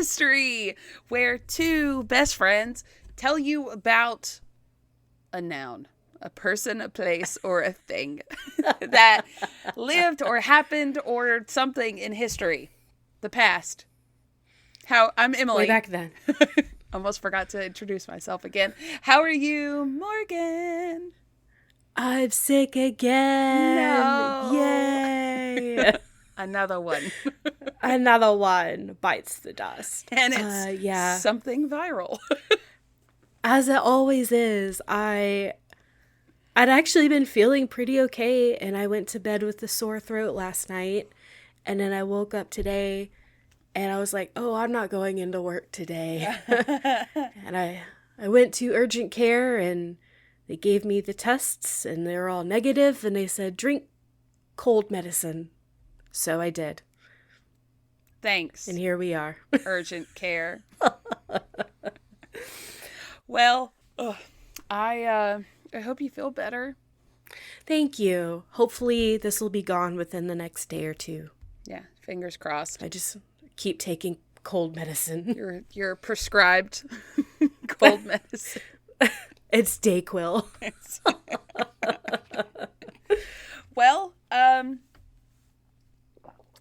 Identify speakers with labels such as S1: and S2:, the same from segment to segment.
S1: History, where two best friends tell you about a noun, a person, a place, or a thing that lived or happened or something in history, the past. I'm Emileigh.
S2: Way back then.
S1: Almost forgot to introduce myself again. How are you, Morgan?
S2: I'm sick again.
S1: No.
S2: Yay.
S1: Another one.
S2: Another one bites the dust.
S1: And it's something viral.
S2: As it always is. I'd actually been feeling pretty okay, and I went to bed with a sore throat last night, and then I woke up today, and I was like, oh, I'm not going into work today. And I went to urgent care, and they gave me the tests, and they were all negative, and they said, drink cold medicine. So I did.
S1: Thanks.
S2: And here we are.
S1: Urgent care. Well, I hope you feel better.
S2: Thank you. Hopefully this will be gone within the next day or two.
S1: Yeah, fingers crossed.
S2: I just keep taking cold medicine.
S1: Your prescribed cold medicine.
S2: It's Dayquil.
S1: Well,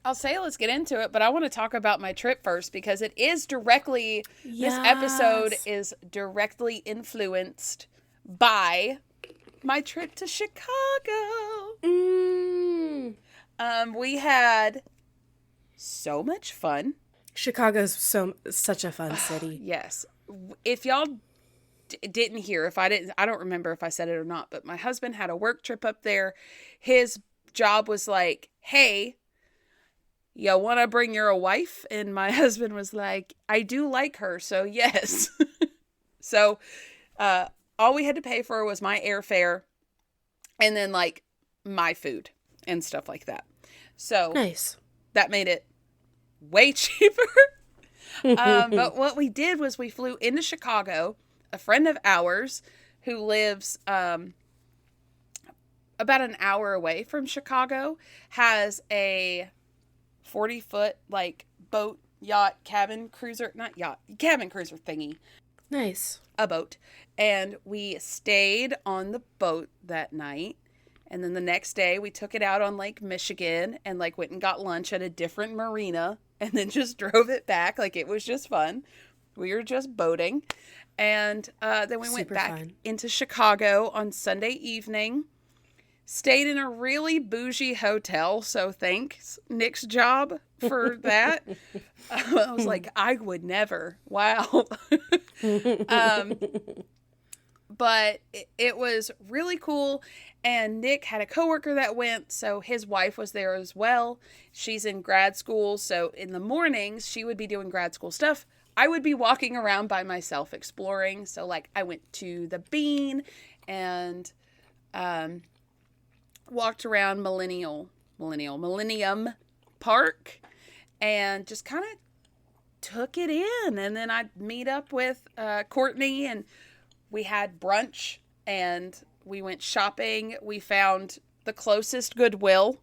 S1: I'll say let's get into it, but I want to talk about my trip first because it is directly, this episode is directly influenced by my trip to Chicago. We had so much fun.
S2: Chicago's such a fun city.
S1: Yes. If y'all didn't hear, I don't remember if I said it or not, but my husband had a work trip up there. His job was like, hey, you want to bring your wife? And my husband was like, I do like her, so yes. So all we had to pay for was my airfare and then like my food and stuff like that. So
S2: nice. That
S1: made it way cheaper. But what we did was we flew into Chicago. A friend of ours who lives about an hour away from Chicago has a 40-foot like boat, yacht, cabin cruiser thingy.
S2: Nice.
S1: A boat. And we stayed on the boat that night. And then the next day we took it out on Lake Michigan and like went and got lunch at a different marina and then just drove it back. Like it was just fun. We were just boating. And then we went back into Chicago on Sunday evening. Stayed in a really bougie hotel, so thanks, Nick's job, for that. I was like, I would never. Wow. But it was really cool, and Nick had a coworker that went, so his wife was there as well. She's in grad school, so in the mornings, she would be doing grad school stuff. I would be walking around by myself exploring, so like I went to the Bean and walked around Millennium Park and just kind of took it in. And then I'd meet up with Courtney and we had brunch and we went shopping. We found the closest Goodwill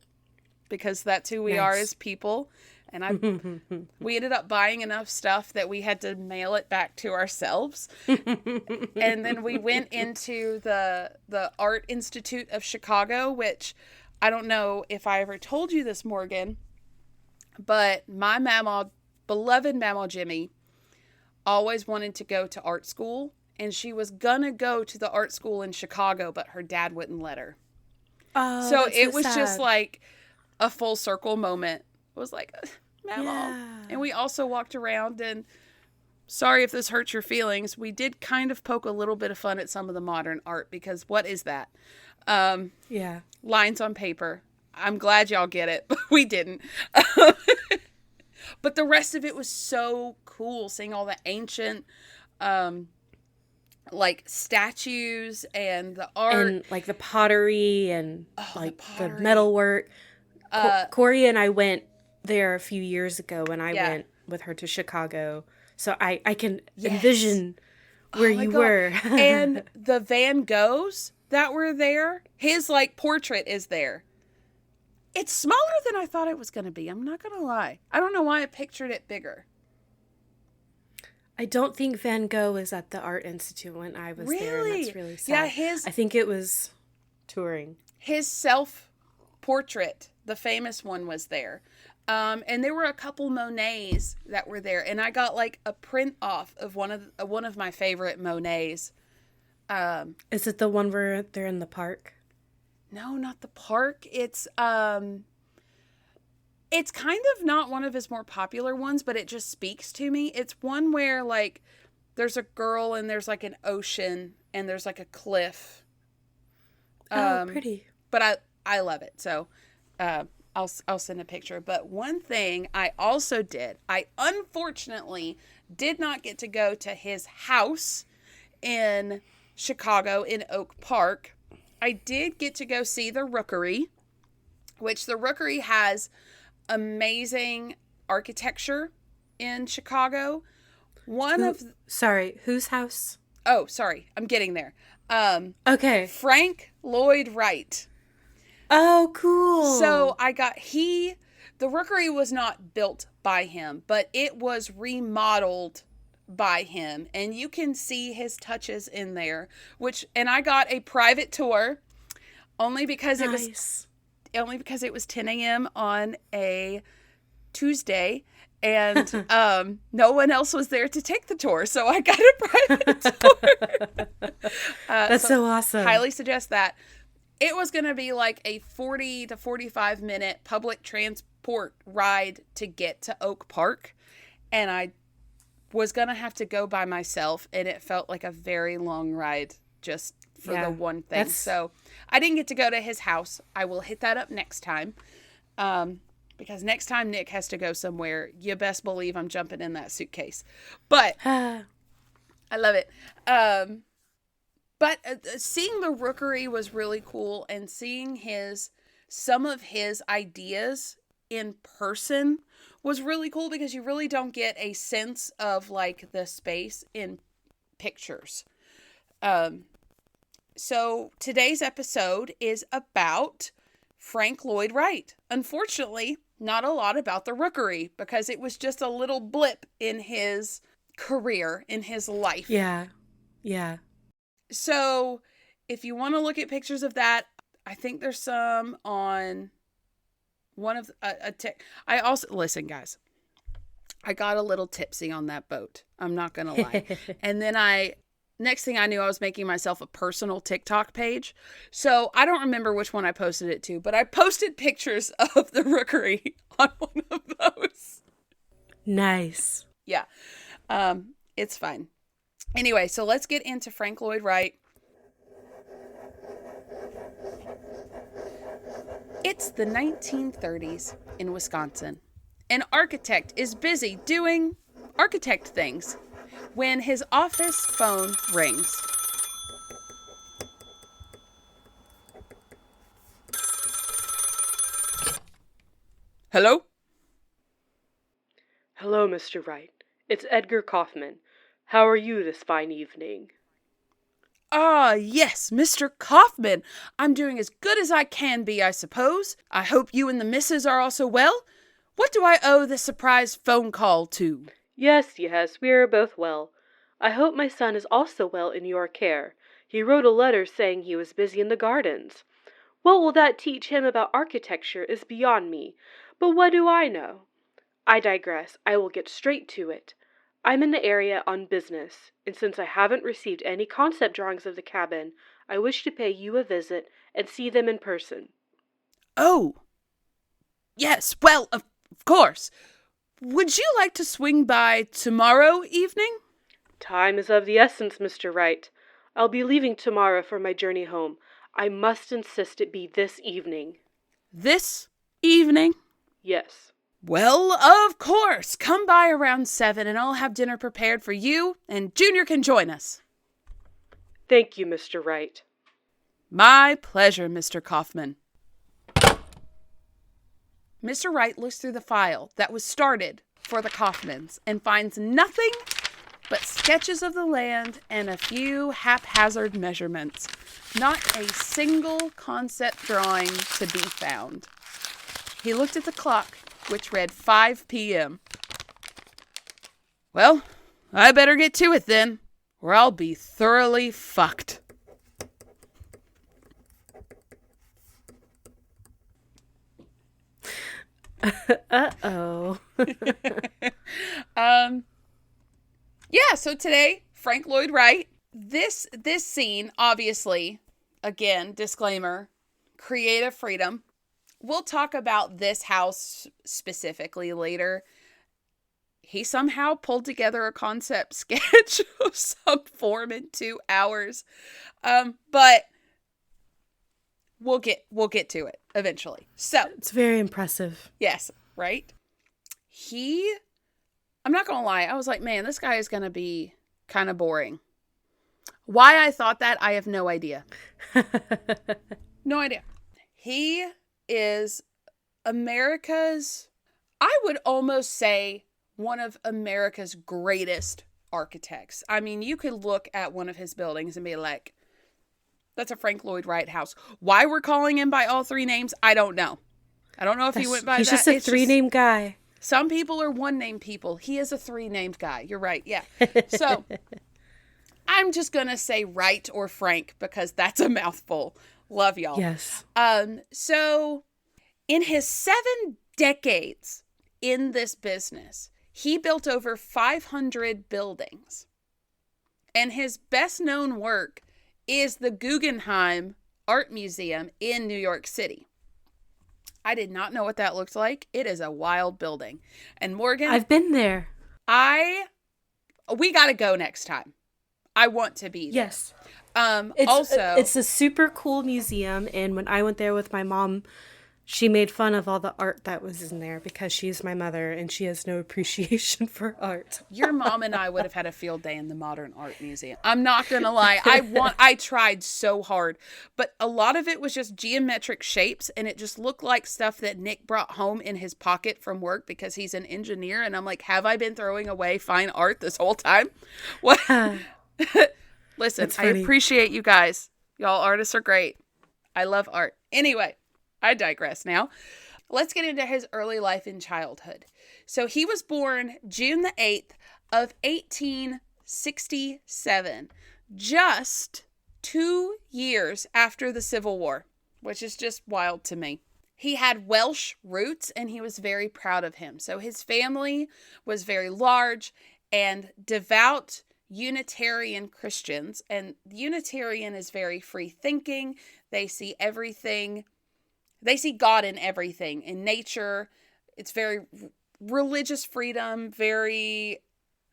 S1: because that's who we are as people. And we ended up buying enough stuff that we had to mail it back to ourselves. And then we went into the Art Institute of Chicago, which I don't know if I ever told you this, Morgan, but my beloved Mama Jimmy, always wanted to go to art school. And she was going to go to the art school in Chicago, but her dad wouldn't let her.
S2: Oh,
S1: so it was
S2: sad.
S1: just like a full circle moment. It was like, Mama. Yeah. And we also walked around and sorry if this hurts your feelings. We did kind of poke a little bit of fun at some of the modern art because what is that? Lines on paper. I'm glad y'all get it, but we didn't. But the rest of it was so cool seeing all the ancient like statues and the art
S2: and like the pottery and the metalwork. Corey and I went there a few years ago when I went with her to Chicago. So I can envision where you were.
S1: And the Van Goghs that were there, his like portrait is there. It's smaller than I thought it was going to be. I'm not going to lie. I don't know why I pictured it bigger.
S2: I don't think Van Gogh was at the Art Institute when I was there, and
S1: Really?
S2: that's really sad.
S1: Yeah, his
S2: I think it was touring.
S1: self-portrait, the famous one, was there. And there were a couple Monets that were there, and I got like a print off of one of my favorite Monets.
S2: Is it the one where they're in the park?
S1: No, not the park. It's kind of not one of his more popular ones, but it just speaks to me. It's one where like there's a girl and there's like an ocean and there's like a cliff.
S2: Pretty.
S1: But I love it. So I'll send a picture. But one thing I also did, I unfortunately did not get to go to his house in Chicago in Oak Park. I did get to go see the Rookery, which the Rookery has amazing architecture in Chicago.
S2: Sorry, whose house?
S1: Oh, sorry, I'm getting there.
S2: Okay.
S1: Frank Lloyd Wright.
S2: Oh, cool.
S1: So the Rookery was not built by him, but it was remodeled by him, and you can see his touches in there, and I got a private tour only because
S2: nice.
S1: it was 10 a.m. on a Tuesday, and no one else was there to take the tour, so I got a private tour.
S2: That's so awesome.
S1: Highly suggest that. It was going to be like a 40 to 45 minute public transport ride to get to Oak Park, and I was going to have to go by myself, and it felt like a very long ride just for the one thing. So I didn't get to go to his house. I will hit that up next time. Because next time Nick has to go somewhere, you best believe I'm jumping in that suitcase. But I love it. But seeing the Rookery was really cool, and seeing some of his ideas in person was really cool, because you really don't get a sense of like the space in pictures. So today's episode is about Frank Lloyd Wright. Unfortunately, not a lot about the Rookery, because it was just a little blip in his career, in his life.
S2: Yeah. Yeah.
S1: So if you want to look at pictures of that, I think there's some on one of I also, listen guys, I got a little tipsy on that boat. I'm not going to lie. And then next thing I knew, I was making myself a personal TikTok page. So I don't remember which one I posted it to, but I posted pictures of the Rookery on one of those.
S2: Nice.
S1: Yeah. It's fine. Anyway, so let's get into Frank Lloyd Wright. It's the 1930s in Wisconsin. An architect is busy doing architect things when his office phone rings. Hello?
S3: Hello, Mr. Wright. It's Edgar Kaufman. How are you this fine evening?
S1: Ah, yes, Mr. Kaufman. I'm doing as good as I can be, I suppose. I hope you and the missus are also well. What do I owe this surprise phone call to?
S3: Yes, we are both well. I hope my son is also well in your care. He wrote a letter saying he was busy in the gardens. What will that teach him about architecture is beyond me, but what do I know? I digress. I will get straight to it. I'm in the area on business, and since I haven't received any concept drawings of the cabin, I wish to pay you a visit and see them in person.
S1: Oh, yes, well, of course. Would you like to swing by tomorrow evening?
S3: Time is of the essence, Mr. Wright. I'll be leaving tomorrow for my journey home. I must insist it be this evening.
S1: This evening?
S3: Yes.
S1: Well, of course. Come by around 7 and I'll have dinner prepared for you, and Junior can join us.
S3: Thank you, Mr. Wright.
S1: My pleasure, Mr. Kaufman. Mr. Wright looks through the file that was started for the Kaufmans and finds nothing but sketches of the land and a few haphazard measurements. Not a single concept drawing to be found. He looked at the clock, which read 5 p.m. Well, I better get to it then, or I'll be thoroughly fucked.
S2: Uh-oh.
S1: Yeah, so today, Frank Lloyd Wright. This scene, obviously, again, disclaimer, creative freedom. We'll talk about this house specifically later. He somehow pulled together a concept sketch of some form in 2 hours. But we'll get to it eventually. So
S2: It's very impressive.
S1: yes, right? I'm not gonna lie, I was like, man, this guy is gonna be kind of boring. Why I thought that, I have no idea. No idea. He is America's, I would almost say, one of America's greatest architects. I mean, you could look at one of his buildings and be like, that's a Frank Lloyd Wright house. Why we're calling him by all 3 names, I don't know. I don't know if he went by that.
S2: He's just a 3-name guy.
S1: Some people are 1-name people. He is a 3-named guy. You're right. Yeah. So I'm just going to say Wright or Frank because that's a mouthful. Love y'all.
S2: Yes.
S1: So in his 7 decades in this business, he built over 500 buildings. And his best known work is the Guggenheim Art Museum in New York City. I did not know what that looked like. It is a wild building. And Morgan,
S2: I've been there.
S1: we got to go next time. I want to be there.
S2: Yes. It's a super cool museum, and when I went there with my mom, she made fun of all the art that was in there because she's my mother and she has no appreciation for art.
S1: Your mom and I would have had a field day in the Modern Art Museum. I'm not going to lie. I tried so hard, but a lot of it was just geometric shapes, and it just looked like stuff that Nick brought home in his pocket from work because he's an engineer. And I'm like, have I been throwing away fine art this whole time? What? Listen, I appreciate you guys. Y'all artists are great. I love art. Anyway, I digress now. Let's get into his early life and childhood. So he was born June the 8th of 1867, just 2 years after the Civil War, which is just wild to me. He had Welsh roots, and he was very proud of him. So his family was very large and devout Unitarian Christians, and Unitarian is very free thinking. They see everything. They see God in everything, in nature. It's very religious freedom, very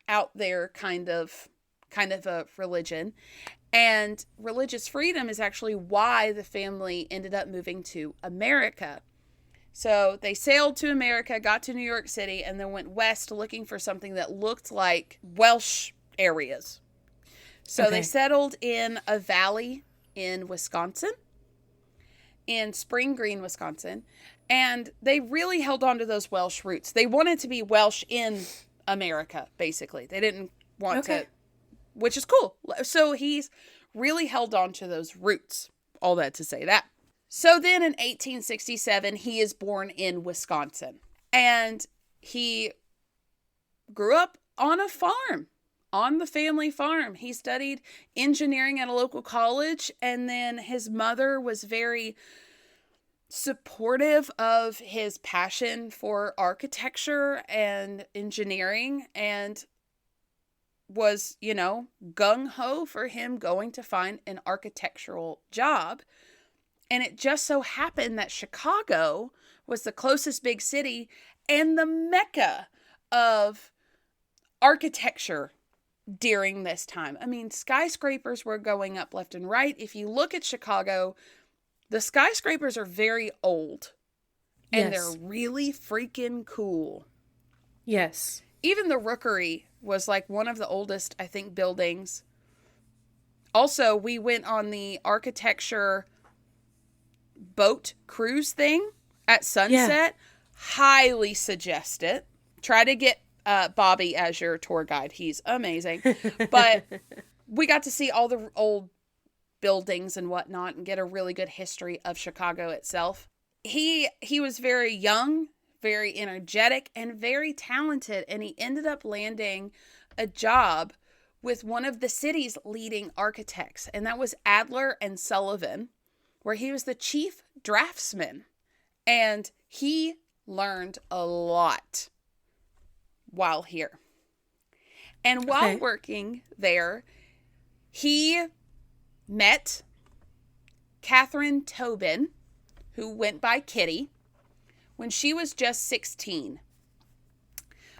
S1: out there kind of a religion. And religious freedom is actually why the family ended up moving to America. So they sailed to America, got to New York City, and then went west looking for something that looked like Welsh areas. So They settled in a valley in Wisconsin, in Spring Green, Wisconsin, and they really held on to those Welsh roots. They wanted to be Welsh in America, basically. They didn't want to, which is cool. So he's really held on to those roots. All that to say that. So then in 1867, he is born in Wisconsin, and he grew up on a farm. On the family farm. He studied engineering at a local college, and then his mother was very supportive of his passion for architecture and engineering, and was, gung-ho for him going to find an architectural job. And it just so happened that Chicago was the closest big city and the mecca of architecture during this time. I mean, skyscrapers were going up left and right. If you look at Chicago, the skyscrapers are very old. And they're really freaking cool.
S2: Yes.
S1: Even the Rookery was like one of the oldest, I think, buildings. Also, we went on the architecture boat cruise thing at sunset. Highly suggest it. Try to get Bobby as your tour guide. He's amazing. But we got to see all the old buildings and whatnot and get a really good history of Chicago itself. He was very young, very energetic, and very talented, and he ended up landing a job with one of the city's leading architects, and that was Adler and Sullivan, where he was the chief draftsman. And he learned a lot while here. And while working there, he met Catherine Tobin, who went by Kitty, when she was just 16.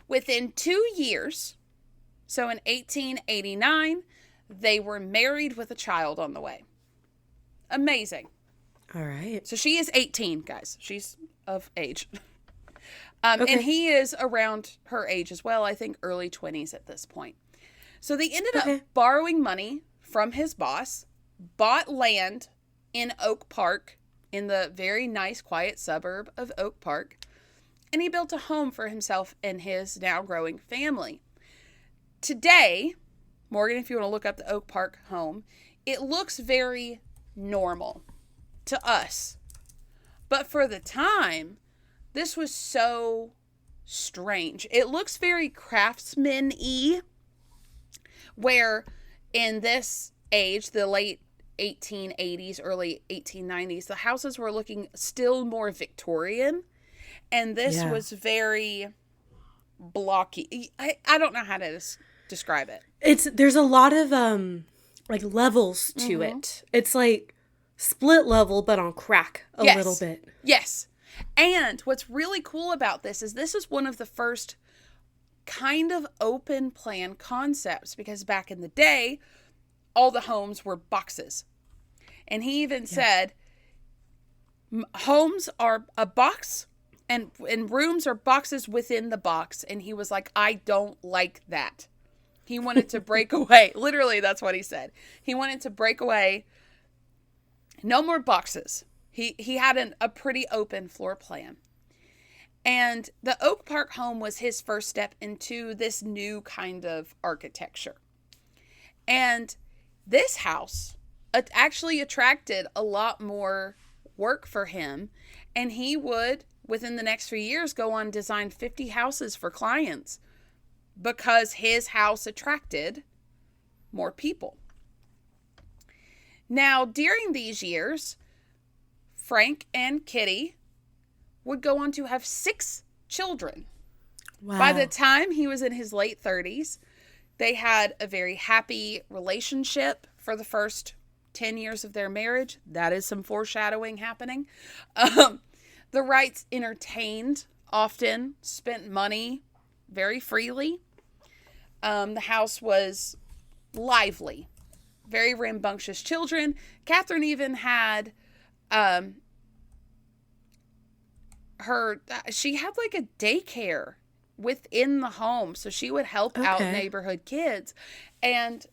S1: Within 2 years, so in 1889, they were married with a child on the way. Amazing.
S2: All right.
S1: So she is 18, guys. She's of age. And he is around her age as well. I think early 20s at this point. So they ended up borrowing money from his boss, bought land in Oak Park, in the very nice, quiet suburb of Oak Park, and he built a home for himself and his now growing family. Today, Morgan, if you want to look up the Oak Park home, it looks very normal to us. But for the time, this was so strange. It looks very craftsman-y, where in this age, the late 1880s, early 1890s, the houses were looking still more Victorian. And this was very blocky. I don't know how to describe it.
S2: There's a lot of like levels to it. It's like split level but on crack a little bit.
S1: Yes. And what's really cool about this is one of the first kind of open plan concepts, because back in the day, all the homes were boxes. And he even said, homes are a box and rooms are boxes within the box. And he was like, I don't like that. He wanted to break away. Literally, that's what he said. He wanted to break away. No more boxes. He had a pretty open floor plan. And the Oak Park home was his first step into this new kind of architecture. And this house actually attracted a lot more work for him. And he would, within the next few years, go on to design 50 houses for clients, because his house attracted more people. Now, during these years, Frank and Kitty would go on to have 6 children.
S2: Wow.
S1: By the time he was in his late 30s, they had a very happy relationship for the first 10 years of their marriage. That is some foreshadowing happening. The Wrights entertained often, spent money very freely. The house was lively, very rambunctious children. Catherine even had she had like a daycare within the home, so she would help out neighborhood kids, and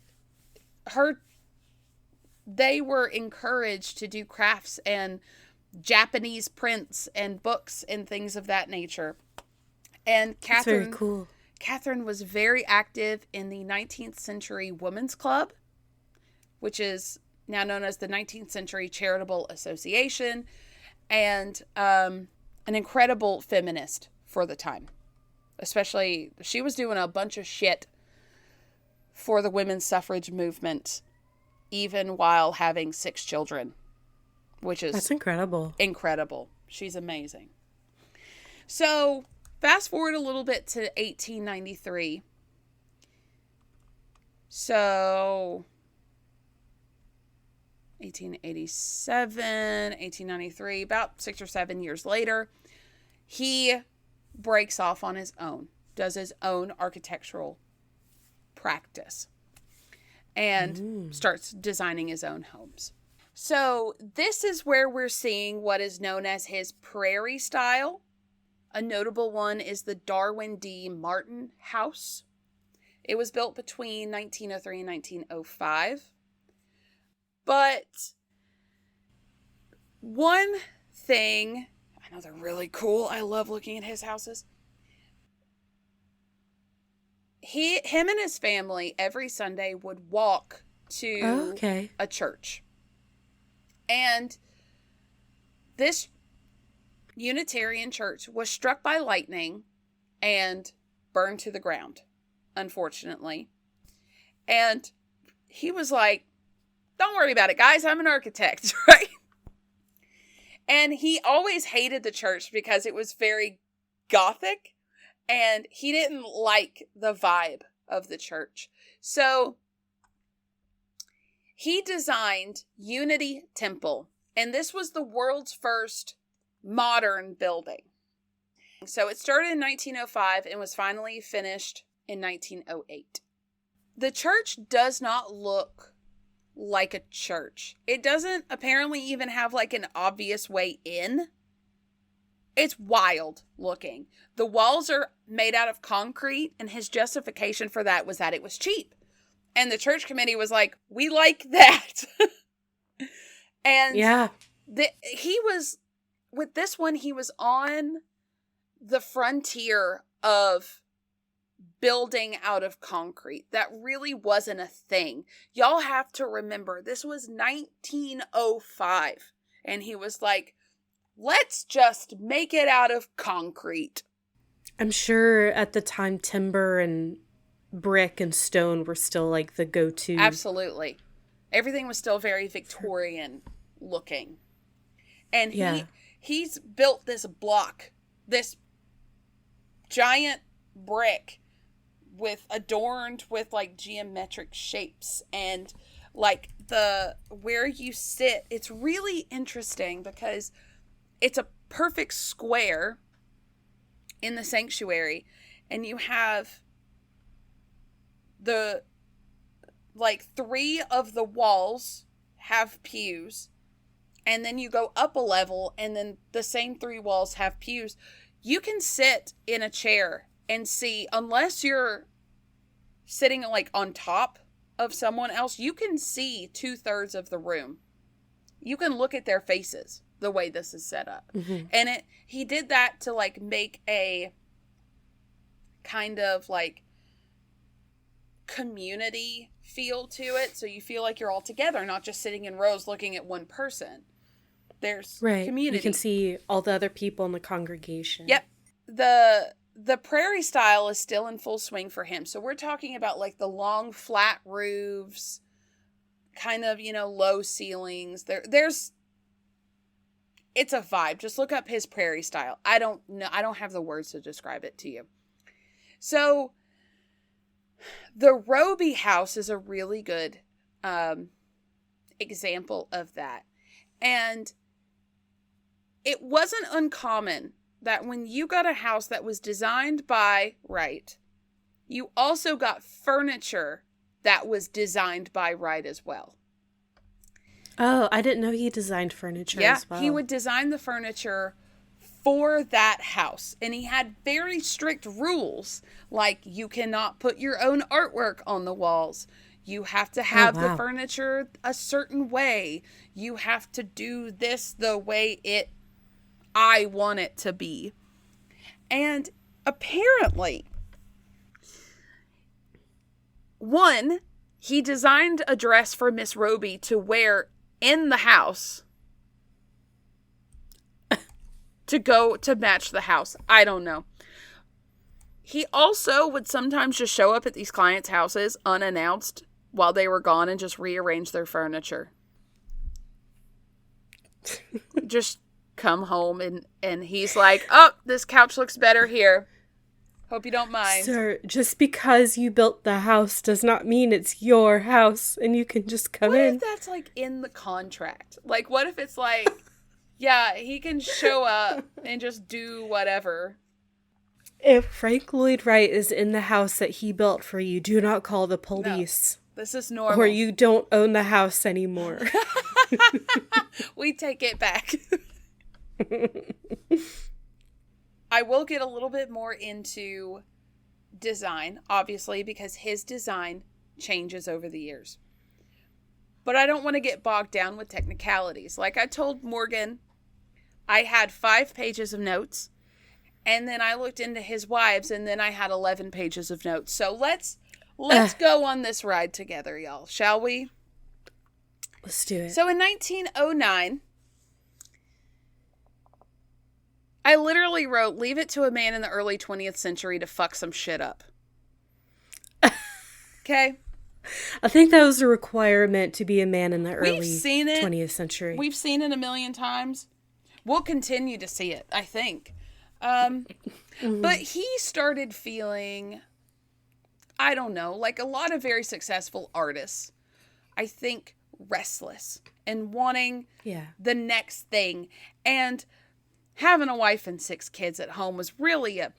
S1: they were encouraged to do crafts and Japanese prints and books and things of that nature. And Catherine,
S2: that's very cool.
S1: Catherine was very active in the 19th Century Women's Club, which is now known as the 19th Century Charitable Association, and an incredible feminist for the time. Especially, she was doing a bunch of shit for the women's suffrage movement, even while having 6 children, which is...
S2: That's incredible.
S1: Incredible. She's amazing. So, fast forward a little bit to 1893. So, 1887, 1893, about 6 or 7 years later, he breaks off on his own, does his own architectural practice, and starts designing his own homes. So this is where we're seeing what is known as his prairie style. A notable one is the Darwin D. Martin House. It was built between 1903 and 1905. But one thing, I know they're really cool. I love looking at his houses. Him and his family every Sunday would walk to a church. And this Unitarian church was struck by lightning and burned to the ground unfortunately. And he was like, don't worry about it, guys. I'm an architect, right? And he always hated the church because it was very Gothic. And he didn't like the vibe of the church. So he designed Unity Temple. And this was the world's first modern building. So it started in 1905 and was finally finished in 1908. The church does not look like a church. It doesn't apparently even have like an obvious way in. It's wild looking. The walls are made out of concrete, and his justification for that was that it was cheap. And the church committee was like, we like that. And
S2: Yeah.
S1: He was, with this one, he was on the frontier of building out of concrete. That really wasn't a thing. Y'all have to remember, this was 1905. And he was like, let's just make it out of concrete.
S2: I'm sure at the time timber and brick and stone were still like the go-to.
S1: Absolutely. Everything was still very Victorian looking. And he's built this block, this giant brick adorned with like geometric shapes, and like where you sit, it's really interesting because it's a perfect square in the sanctuary, and you have the like 3 of the walls have pews, and then you go up a level and then the same 3 walls have pews. You can sit in a chair and see, unless you're sitting like on top of someone else, you can see 2/3 of the room. You can look at their faces the way this is set up. Mm-hmm. And he did that to like make a kind of like community feel to it. So you feel like you're all together, not just sitting in rows looking at one person. There's community.
S2: You can see all the other people in the congregation.
S1: Yep. The prairie style is still in full swing for him. So we're talking about like the long flat roofs, kind of, low ceilings. It's a vibe. Just look up his prairie style. I don't know. I don't have the words to describe it to you. So the Roby house is a really good example of that. And it wasn't uncommon that when you got a house that was designed by Wright, you also got furniture that was designed by Wright as well.
S2: Oh, I didn't know he designed furniture as well.
S1: Yeah, he would design the furniture for that house. And he had very strict rules, like you cannot put your own artwork on the walls. You have to have the furniture a certain way. You have to do this the way I want it to be. And apparently, he designed a dress for Miss Roby to wear in the house to go to match the house. I don't know. He also would sometimes just show up at these clients' houses unannounced while they were gone and just rearrange their furniture. Just come home and he's like, oh, this couch looks better here. Hope you don't mind.
S2: Sir, just because you built the house does not mean it's your house and you can just come in.
S1: What if that's like in the contract? Like, what if it's like, yeah, he can show up and just do whatever.
S2: If Frank Lloyd Wright is in the house that he built for you, do not call the police.
S1: No, this is normal.
S2: Or you don't own the house anymore.
S1: We take it back. I will get a little bit more into design, obviously, because his design changes over the years. But I don't want to get bogged down with technicalities. Like I told Morgan, I had 5 pages of notes, and then I looked into his wives, and then I had 11 pages of notes. So let's go on this ride together, y'all, shall we?
S2: Let's do it.
S1: So in 1909, I literally wrote, leave it to a man in the early 20th century to fuck some shit up. Okay?
S2: I think that was a requirement to be a man in the
S1: We've
S2: early
S1: seen it.
S2: 20th century.
S1: We've seen it a million times. We'll continue to see it, I think. But he started feeling, I don't know, like a lot of very successful artists, I think, restless and wanting the next thing. And having a wife and 6 kids at home was really a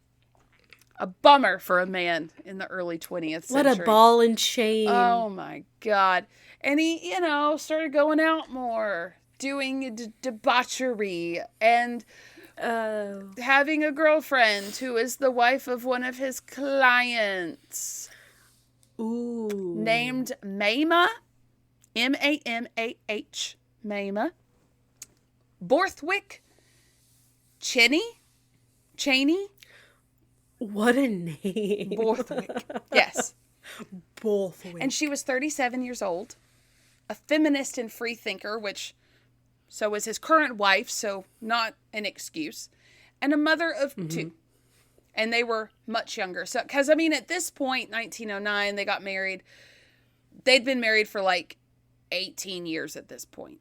S1: bummer for a man in the early 20th century.
S2: What a ball and chain.
S1: Oh my God. And he, started going out more, doing debauchery and having a girlfriend who is the wife of one of his clients.
S2: Ooh.
S1: Named Emileigh. Mamah. Mamah. Borthwick. Cheney.
S2: What a name.
S1: Borthwick. Yes.
S2: Borthwick.
S1: And she was 37 years old. A feminist and free thinker, which so was his current wife, so not an excuse. And a mother of 2. And they were much younger. So, because, at this point, 1909, they got married. They'd been married for like 18 years at this point.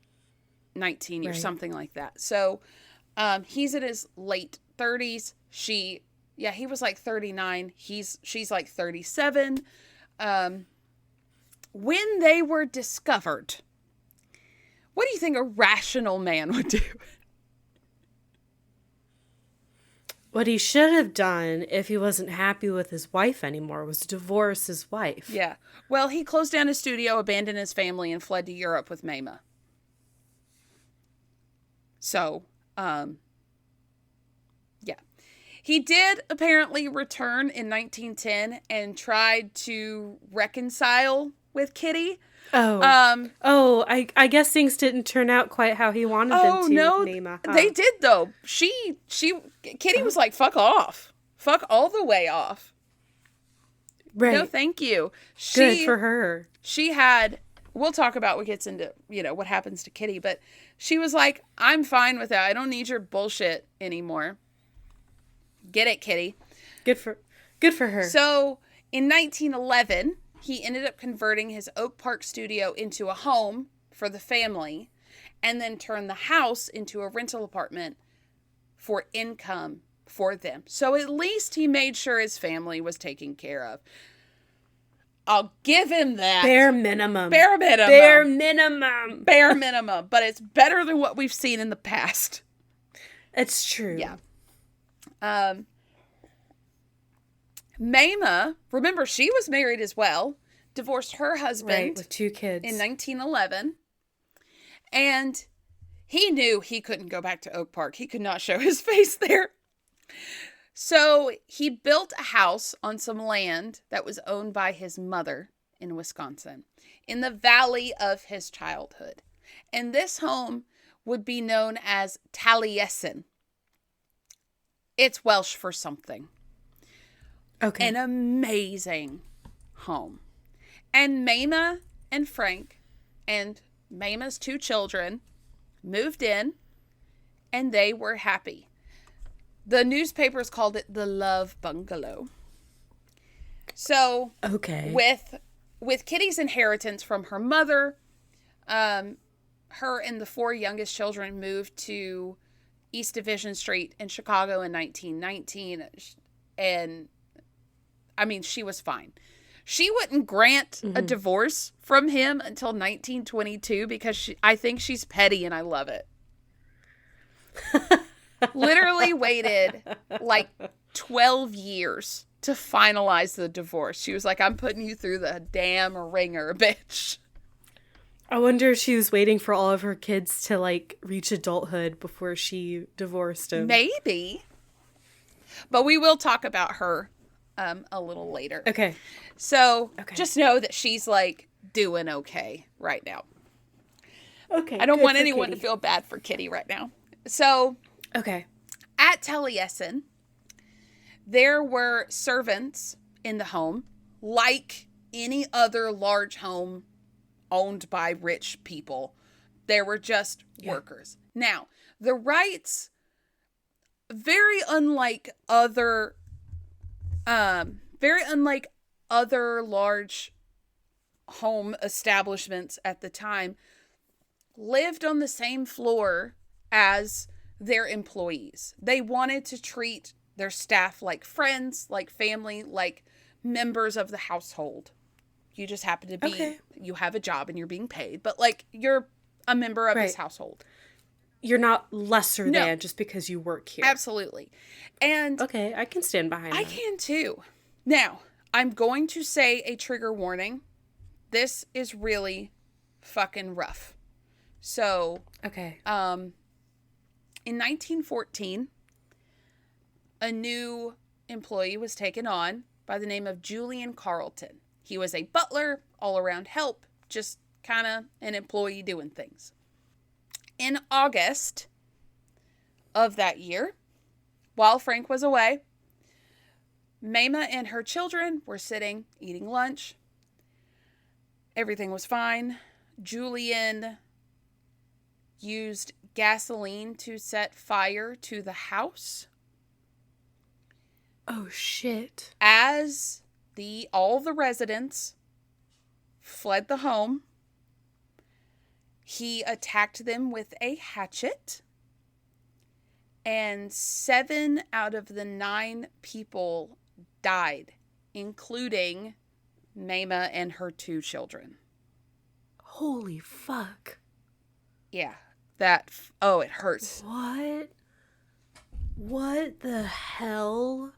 S1: 19 years, something like that. So, he's in his late 30s. He was like 39. She's like 37. When they were discovered, what do you think a rational man would do?
S2: What he should have done if he wasn't happy with his wife anymore was divorce his wife.
S1: Yeah. Well, he closed down his studio, abandoned his family, and fled to Europe with Mamah. So, he did apparently return in 1910 and tried to reconcile with Kitty.
S2: I guess things didn't turn out quite how he wanted them to.
S1: No,
S2: with Mamah, huh?
S1: they did though. Kitty was like, "Fuck off, fuck all the way off."
S2: Right.
S1: No, thank you.
S2: Good for her.
S1: She had. We'll talk about what gets into what happens to Kitty, but she was like, "I'm fine with that. I don't need your bullshit anymore." Get it, Kitty.
S2: Good for her.
S1: So, in 1911, he ended up converting his Oak Park studio into a home for the family and then turned the house into a rental apartment for income for them. So, at least he made sure his family was taken care of. I'll give him that.
S2: Bare minimum.
S1: Bare minimum.
S2: Bare minimum.
S1: Bare minimum. But it's better than what we've seen in the past.
S2: It's true.
S1: Yeah. Mamah, remember, she was married as well, divorced her husband
S2: with 2 kids
S1: in 1911, and he knew he couldn't go back to Oak Park. He could not show his face there. So he built a house on some land that was owned by his mother in Wisconsin, in the valley of his childhood. And this home would be known as Taliesin. It's Welsh for something.
S2: Okay.
S1: An amazing home. And Mamah and Frank and Mamah's 2 children moved in, and they were happy. The newspapers called it the Love Bungalow. So,
S2: okay,
S1: with Kitty's inheritance from her mother, her and the 4 youngest children moved to East Division Street in Chicago in 1919, and she was fine. She wouldn't grant a divorce from him until 1922 because I think she's petty and I love it. Literally waited like 12 years to finalize the divorce. She was like, "I'm putting you through the damn ringer, bitch."
S2: I wonder if she was waiting for all of her kids to reach adulthood before she divorced him.
S1: Maybe. But we will talk about her a little later.
S2: Okay.
S1: So just know that she's doing okay right now.
S2: Okay.
S1: I don't want anyone to feel bad for Kitty right now. So
S2: okay.
S1: At Taliesin, there were servants in the home, like any other large home owned by rich people. There were just workers. Now, the Wrights, very unlike other large home establishments at the time lived on the same floor as their employees. They wanted to treat their staff like friends, like family, like members of the household. You just happen to be, you have a job and you're being paid, but like you're a member of this household.
S2: You're not lesser than just because you work here.
S1: Absolutely. And
S2: okay, I can stand behind that.
S1: I can too. Now, I'm going to say a trigger warning. This is really fucking rough. So,
S2: okay.
S1: In 1914, a new employee was taken on by the name of Julian Carleton. He was a butler, all-around help, just kind of an employee doing things. In August of that year, while Frank was away, Emileigh and her children were sitting, eating lunch. Everything was fine. Julian used gasoline to set fire to the house.
S2: Oh, shit.
S1: As all the residents fled the home, he attacked them with a hatchet, and 7 out of the 9 people died, including Emileigh and her 2 children.
S2: Holy fuck.
S1: Yeah, it hurts.
S2: What the hell?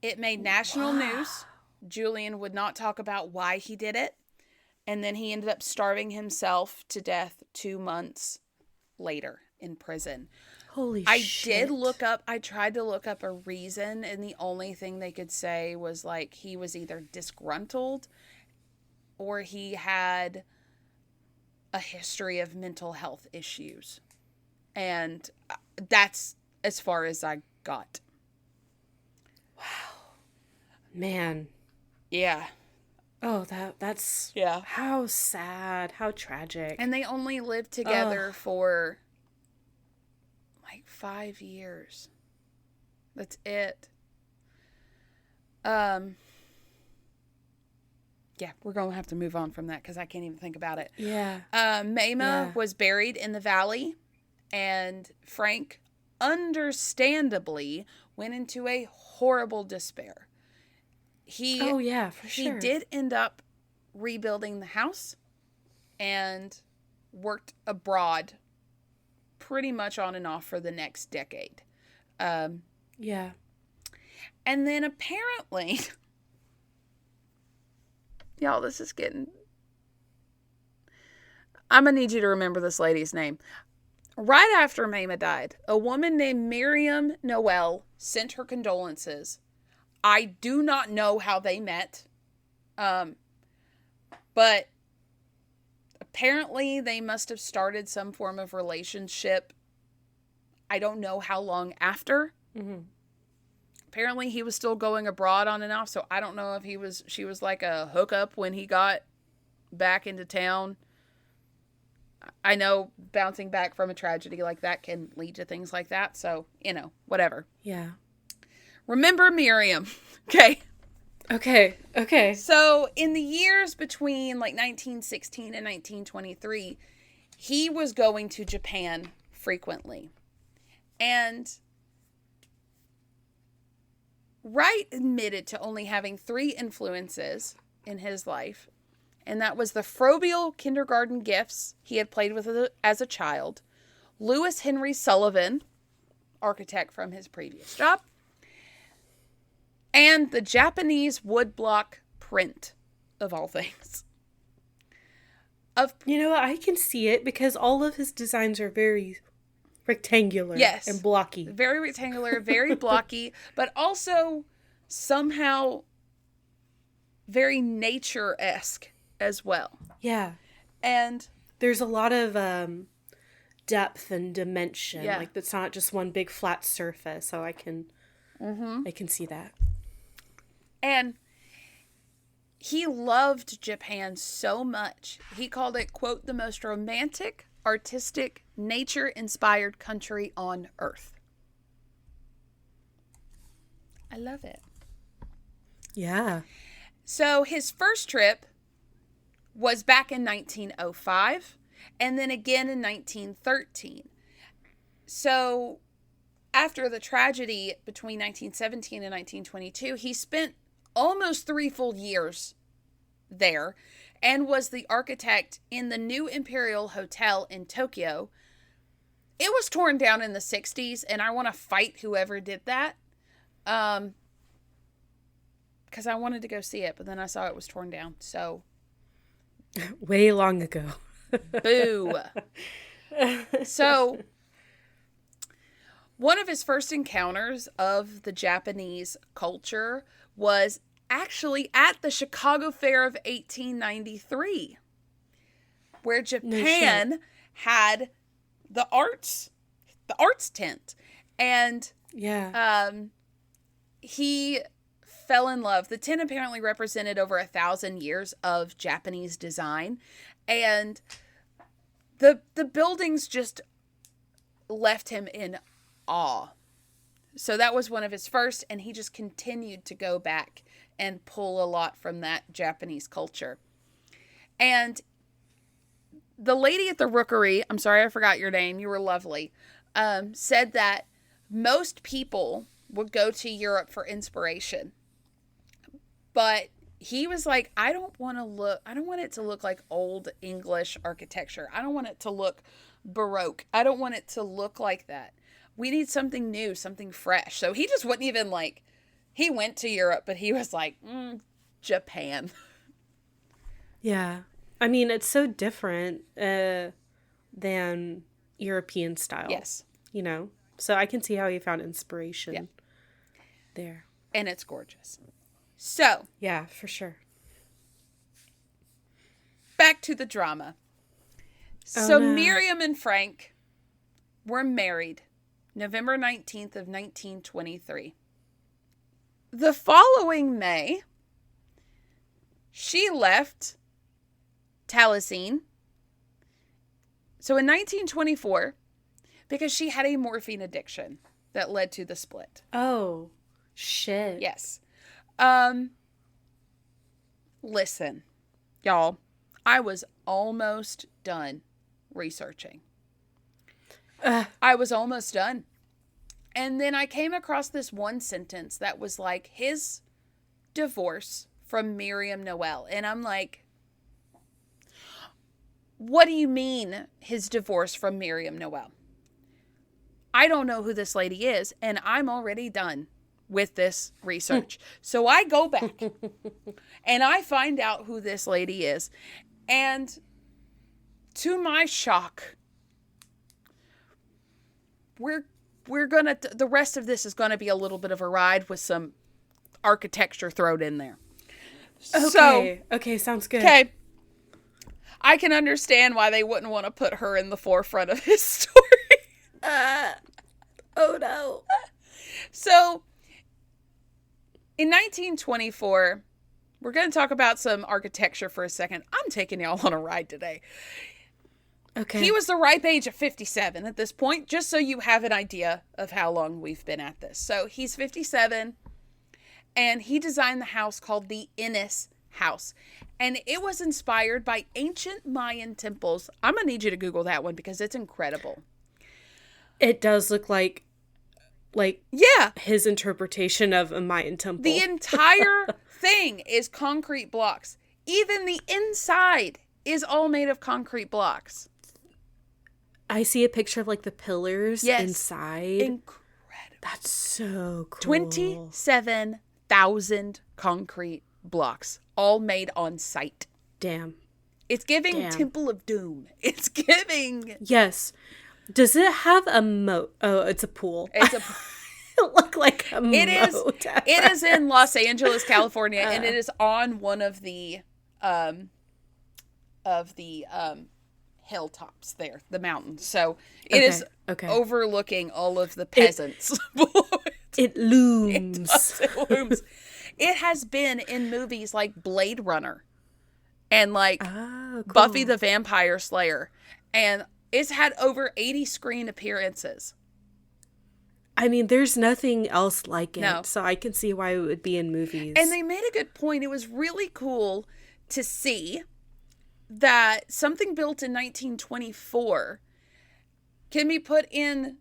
S1: It made national news. Julian would not talk about why he did it. And then he ended up starving himself to death 2 months later in prison.
S2: Holy
S1: shit. I tried to look up a reason, and the only thing they could say was like he was either disgruntled or he had a history of mental health issues. And that's as far as I got.
S2: Wow. Man.
S1: Yeah.
S2: Oh, that's...
S1: Yeah.
S2: How sad. How tragic.
S1: And they only lived together for like 5 years. That's it. Yeah, we're going to have to move on from that because I can't even think about it.
S2: Yeah.
S1: Emileigh was buried in the valley, and Frank, understandably, went into a horrible despair. He did end up rebuilding the house and worked abroad pretty much on and off for the next decade.
S2: Yeah.
S1: And then apparently, y'all, this is getting... I'm going to need you to remember this lady's name. Right after Emileigh died, a woman named Miriam Noel sent her condolences. I do not know how they met. But apparently they must have started some form of relationship. I don't know how long after.
S2: Mm-hmm.
S1: Apparently he was still going abroad on and off, so I don't know if she was like a hookup when he got back into town. I know bouncing back from a tragedy like that can lead to things like that, so, whatever.
S2: Yeah.
S1: Remember Miriam. Okay.
S2: Okay.
S1: So in the years between like 1916 and 1923, he was going to Japan frequently. And Wright admitted to only having 3 influences in his life. And that was the Froebel kindergarten gifts he had played with as a child, Lewis Henry Sullivan, architect from his previous job, and the Japanese woodblock print, of all things.
S2: I can see it because all of his designs are very rectangular and blocky.
S1: Very rectangular, very blocky, but also somehow very nature-esque as well.
S2: Yeah.
S1: And
S2: there's a lot of depth and dimension.
S1: Yeah.
S2: Like, it's not just one big flat surface, so I can see that.
S1: And he loved Japan so much. He called it, quote, the most romantic, artistic, nature-inspired country on earth. I love it.
S2: Yeah.
S1: So his first trip was back in 1905 and then again in 1913. So after the tragedy between 1917 and 1922, he spent almost 3 full years there and was the architect in the new Imperial Hotel in Tokyo. It was torn down in the 60s, and I want to fight whoever did that. Because I wanted to go see it, but then I saw it was torn down. So,
S2: way long ago.
S1: boo. So, one of his first encounters of the Japanese culture was actually at the Chicago Fair of 1893, where Japan had the arts tent. And he fell in love. The tent apparently represented over 1,000 years of Japanese design. And the buildings just left him in awe. So that was one of his first, and he just continued to go back and pull a lot from that Japanese culture. And the lady at the Rookery, I'm sorry I forgot your name, you were lovely, said that most people would go to Europe for inspiration. But he was like, I don't want it to look like old English architecture. I don't want it to look Baroque. I don't want it to look like that. We need something new, something fresh. So he just wouldn't even he went to Europe, but he was like, Japan.
S2: Yeah. I mean, it's so different than European style.
S1: Yes.
S2: You know? So I can see how he found inspiration there.
S1: And it's gorgeous. So.
S2: Yeah, for sure.
S1: Back to the drama. So Miriam and Frank were married November 19th of 1923. The following May, she left Taliesin. So in 1924, because she had a morphine addiction that led to the split.
S2: Oh, shit.
S1: Yes. Listen, y'all, I was almost done researching. I was almost done. And then I came across this one sentence that was like his divorce from Miriam Noel. And I'm like, what do you mean his divorce from Miriam Noel? I don't know who this lady is, and I'm already done with this research. So I go back and I find out who this lady is. And to my shock, we're gonna, the rest of this is gonna be a little bit of a ride with some architecture thrown in there.
S2: Okay, sounds good.
S1: Okay. I can understand why they wouldn't want to put her in the forefront of his story.
S2: Oh no.
S1: So, in 1924, we're going to talk about some architecture for a second. I'm taking y'all on a ride today.
S2: Okay.
S1: He was the ripe age of 57 at this point, just so you have an idea of how long we've been at this. So he's 57, and he designed the house called the Innis House. And it was inspired by ancient Mayan temples. I'm going to need you to Google that one because it's incredible.
S2: It does look like his interpretation of a Mayan temple.
S1: The entire thing is concrete blocks. Even the inside is all made of concrete blocks.
S2: I see a picture of the pillars inside.
S1: Incredible.
S2: That's so cool.
S1: 27,000 concrete blocks, all made on site.
S2: Damn.
S1: It's giving Temple of Doom. It's giving.
S2: Yes. Does it have a moat? Oh, it's a pool.
S1: It's a.
S2: It looked like a moat.
S1: It is in Los Angeles, California, and it is on one of the hilltops there, the mountains. So it is overlooking all of the peasants below it.
S2: It looms.
S1: It looms. It has been in movies like Blade Runner and Buffy the Vampire Slayer, and it's had over 80 screen appearances.
S2: I mean, there's nothing else like it,
S1: no.
S2: So I can see why it would be in movies.
S1: And they made a good point. It was really cool to see that something built in 1924 can be put in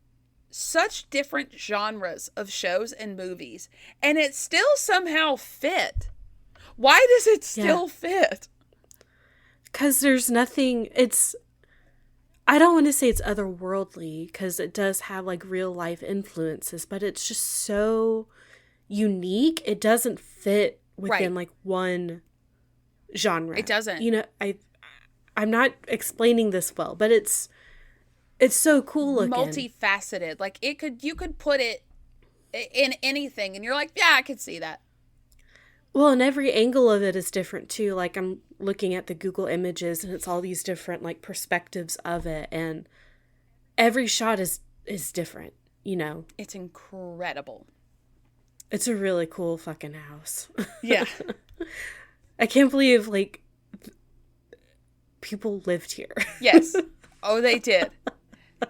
S1: such different genres of shows and movies, and it still somehow fit. Why does it still fit?
S2: Because there's nothing, I don't want to say it's otherworldly, because it does have like real life influences, but it's just so unique. It doesn't fit within like one genre.
S1: It doesn't.
S2: You know, I'm not explaining this well, but it's so cool looking.
S1: Multifaceted. Like you could put it in anything and you're like, yeah, I could see that.
S2: Well, and every angle of it is different too. Like I'm looking at the Google images and it's all these different like perspectives of it, and every shot is different, you know.
S1: It's incredible.
S2: It's a really cool fucking house.
S1: Yeah.
S2: I can't believe like people lived here.
S1: Yes. Oh, they did.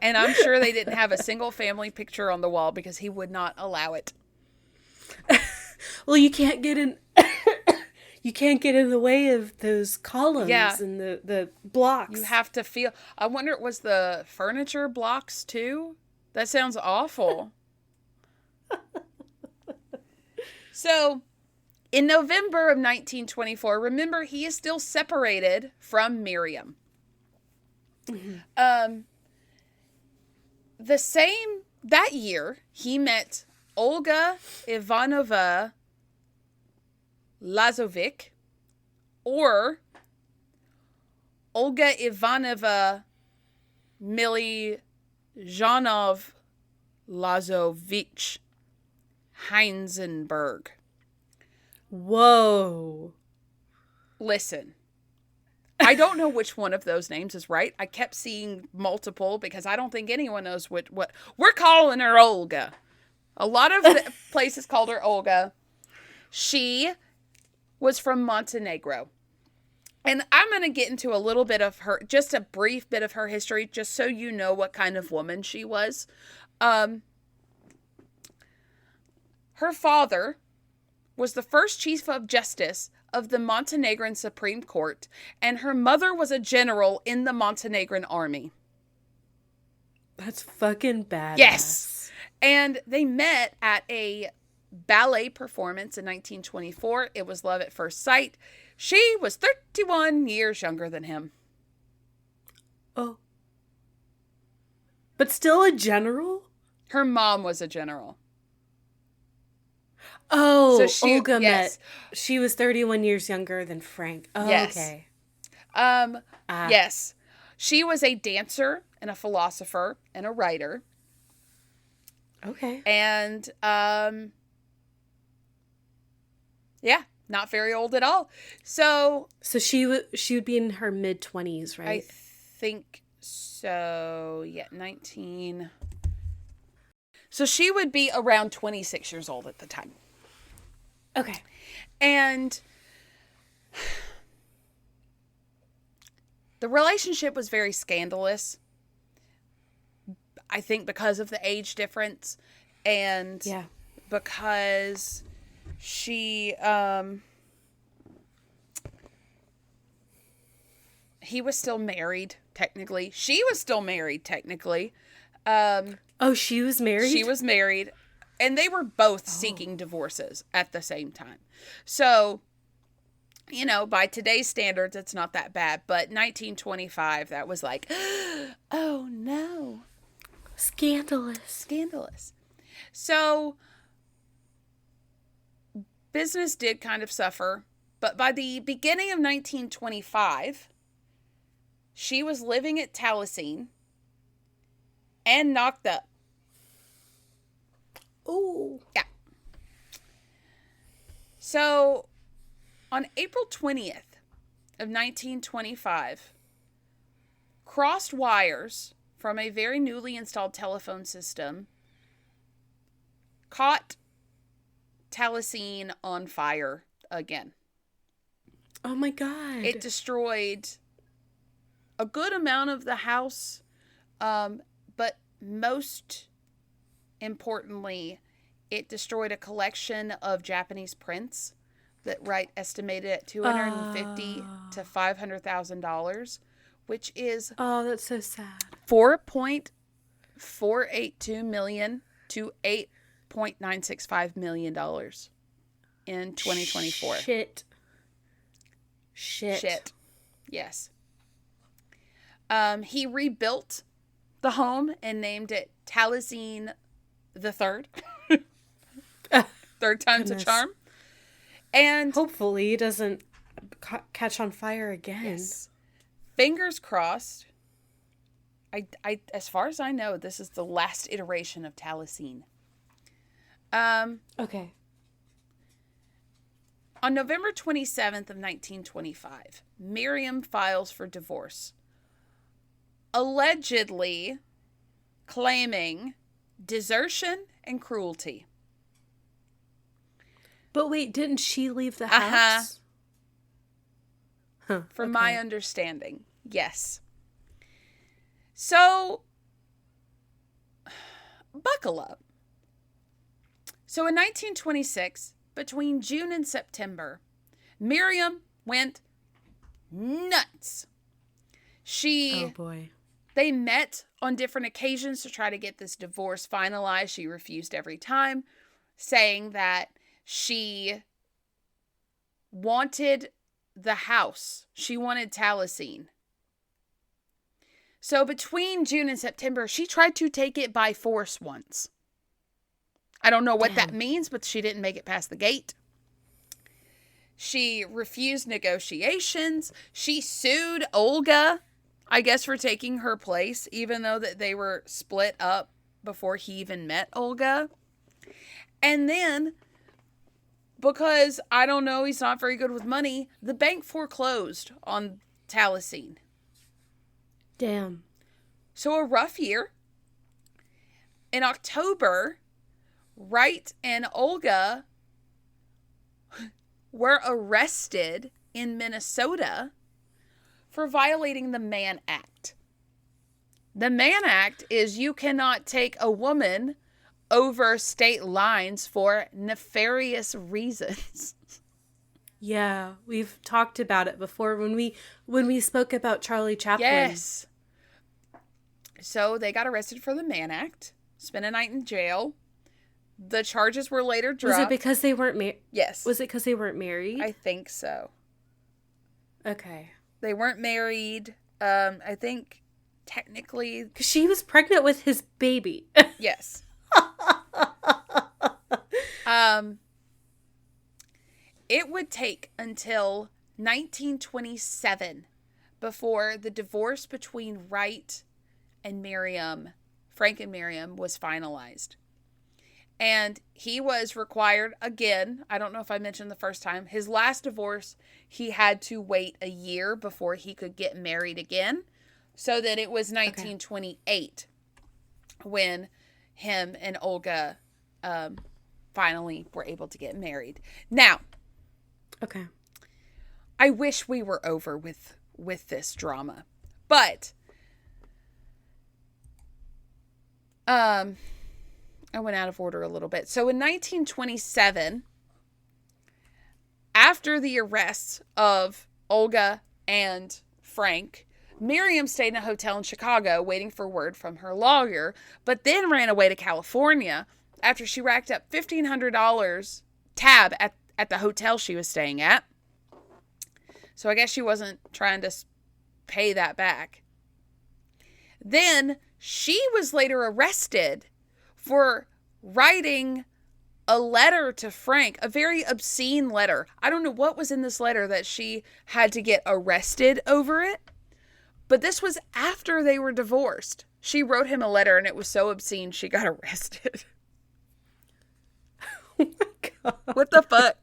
S1: And I'm sure they didn't have a single family picture on the wall because he would not allow it.
S2: Well, you can't get in you can't get in the way of those columns and the blocks.
S1: You have to feel. I wonder, it was the furniture blocks too? That sounds awful. So, in November of 1924, remember, he is still separated from Miriam. Mm-hmm. That year, he met Olga Ivanovna Lazovic, or Olga Ivanovna Milijanov Lazovich Heisenberg.
S2: Whoa.
S1: Listen, I don't know which one of those names is right. I kept seeing multiple because I don't think anyone knows what we're calling her Olga. A lot of the places called her Olga. She was from Montenegro. And I'm going to get into a little bit of her, just a brief bit of her history, just so you know what kind of woman she was. Her father was the first chief of justice of the Montenegrin Supreme Court, and her mother was a general in the Montenegrin army.
S2: That's fucking badass.
S1: Yes. And they met at a ballet performance in 1924. It was love at first sight. She was 31 years younger than him.
S2: Oh. But still a general?
S1: Her mom was a general.
S2: Oh, so Olga met. She was 31 years younger than Frank. Oh, yes. Okay.
S1: Yes. She was a dancer and a philosopher and a writer.
S2: Okay.
S1: And, yeah, not very old at all. So
S2: she would be in her mid-20s, right?
S1: I think so. Yeah, 19. So she would be around 26 years old at the time.
S2: Okay.
S1: And the relationship was very scandalous. I think because of the age difference and because he was still married, technically. She was still married, technically.
S2: She was married?
S1: She was married. And they were both seeking divorces at the same time. So, you know, by today's standards, it's not that bad. But 1925, that was like, oh no.
S2: Scandalous.
S1: So, business did kind of suffer. But by the beginning of 1925, she was living at Taliesin and knocked up.
S2: Oh.
S1: Yeah. So, on April 20th of 1925, crossed wires from a very newly installed telephone system caught Taliesin on fire again.
S2: Oh my God.
S1: It destroyed a good amount of the house, but most importantly, it destroyed a collection of Japanese prints that Wright estimated at $250,000 to $500,000, which is
S2: that's so sad.
S1: $4.482 million to $8.965 million in 2024.
S2: Shit.
S1: Yes. He rebuilt the home and named it Taliesin the Third. Third time's a charm. And
S2: hopefully it doesn't catch on fire again.
S1: Yes. Fingers crossed. I as far as I know, this is the last iteration of Taliesin.
S2: Okay.
S1: On November 27th of 1925, Miriam files for divorce, allegedly claiming desertion and cruelty.
S2: But wait, didn't she leave the house?
S1: From my understanding, yes. So, buckle up. So in 1926, between June and September, Miriam went nuts.
S2: Oh boy.
S1: They met on different occasions to try to get this divorce finalized. She refused every time, saying that she wanted the house. She wanted Taliesin. So between June and September, she tried to take it by force once. I don't know what that means, but she didn't make it past the gate. She refused negotiations. She sued Olga, I guess, for taking her place, even though that they were split up before he even met Olga. And then, because, I don't know, he's not very good with money, the bank foreclosed on Taliesin.
S2: Damn.
S1: So a rough year. In October, Wright and Olga were arrested in Minnesota for violating the Mann Act. The Mann Act is you cannot take a woman over state lines for nefarious reasons.
S2: Yeah, we've talked about it before when we spoke about Charlie Chaplin.
S1: Yes. So they got arrested for the Mann Act, spent a night in jail. The charges were later dropped.
S2: Was it because they weren't married?
S1: Yes.
S2: Was it because they weren't married?
S1: I think so.
S2: Okay.
S1: They weren't married. I think technically...
S2: Because she was pregnant with his baby.
S1: Yes. It would take until 1927 before the divorce between Wright and Miriam, Frank and Miriam, was finalized. And he was required, again, I don't know if I mentioned the first time, his last divorce, he had to wait a year before he could get married again. So that it was 1928 when him and Olga finally were able to get married. Now,
S2: okay,
S1: I wish we were over with this drama, but I went out of order a little bit. So in 1927, after the arrests of Olga and Frank, Miriam stayed in a hotel in Chicago waiting for word from her lawyer, but then ran away to California after she racked up $1,500 tab at the hotel she was staying at. So I guess she wasn't trying to pay that back. Then she was later arrested for writing a letter to Frank, a very obscene letter. I don't know what was in this letter that she had to get arrested over it. But this was after they were divorced. She wrote him a letter and it was so obscene she got arrested.
S2: Oh my God.
S1: What the fuck?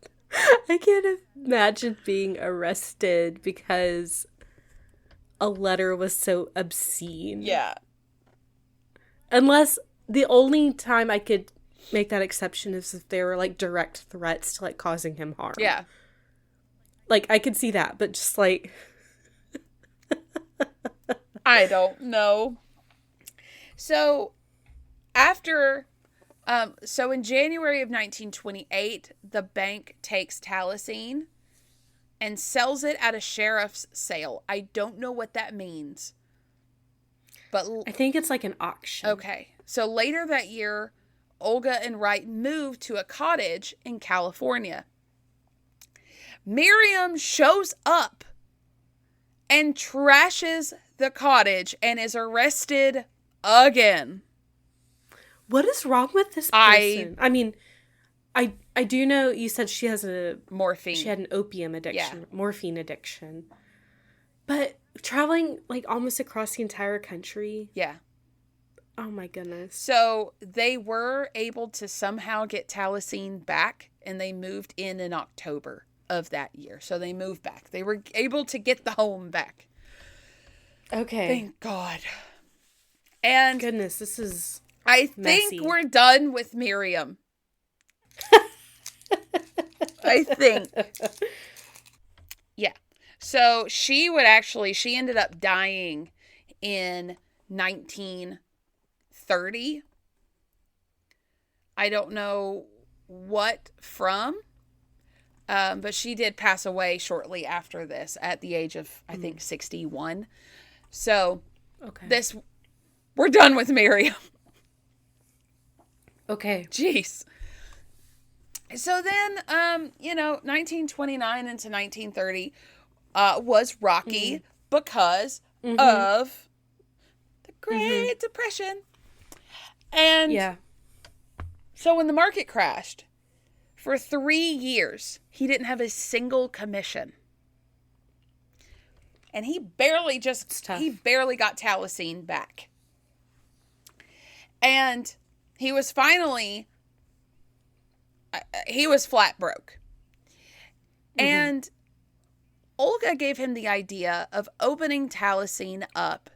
S2: I can't imagine being arrested because a letter was so obscene.
S1: Yeah.
S2: Unless the only time I could make that exception is if they were like direct threats to like causing him harm.
S1: Yeah.
S2: Like I could see that, but just like...
S1: I don't know. So, after So in January of 1928, the bank takes Taliesin and sells it at a sheriff's sale. I don't know what that means. But
S2: I think it's like an auction.
S1: Okay. So later that year, Olga and Wright moved to a cottage in California. Miriam shows up and trashes the cottage and is arrested again.
S2: What is wrong with this person? I mean, I do know you said she has
S1: morphine.
S2: She had an opium addiction, morphine addiction. But traveling like almost across the entire country.
S1: Yeah.
S2: Oh my goodness.
S1: So they were able to somehow get Taliesin back, and they moved in October of that year. So they moved back. They were able to get the home back.
S2: Okay.
S1: Thank God. And
S2: goodness, this is
S1: I
S2: messy.
S1: think we're done with Miriam. I think. Yeah. So she ended up dying in 1930. I don't know what from, but she did pass away shortly after this at the age of, I think, 61. So we're done with Miriam.
S2: Okay.
S1: Jeez. So then, 1929 into 1930 was rocky because of the Great Depression. And so when the market crashed, for 3 years, he didn't have a single commission. And he barely got Taliesin back. And he was flat broke. And Olga gave him the idea of opening Taliesin up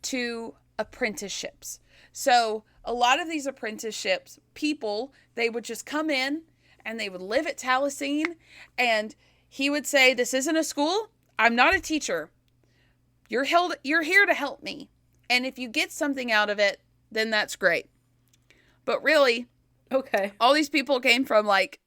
S1: to apprenticeships. So a lot of these apprenticeships, people, they would just come in and they would live at Taliesin, and he would say, "This isn't a school. I'm not a teacher. You're here to help me. And if you get something out of it, then that's great." But really, all these people came from like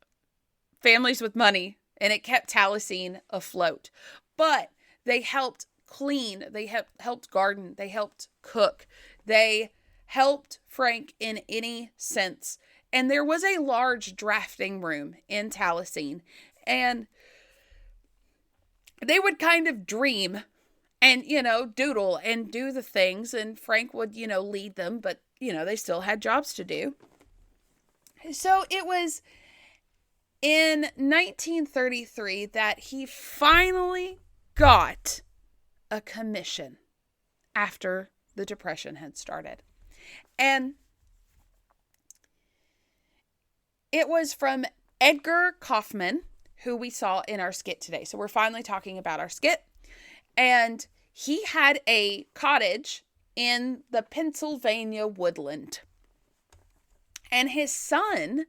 S1: families with money, and it kept Taliesin afloat. But they helped clean, they helped garden, they helped cook, they helped Frank in any sense. And there was a large drafting room in Taliesin, and they would kind of dream and, doodle and do the things, and Frank would, lead them, but, they still had jobs to do. So it was in 1933 that he finally got a commission after the Depression had started. And it was from Edgar Kaufman, who we saw in our skit today. So we're finally talking about our skit. And he had a cottage in the Pennsylvania woodland. And his son,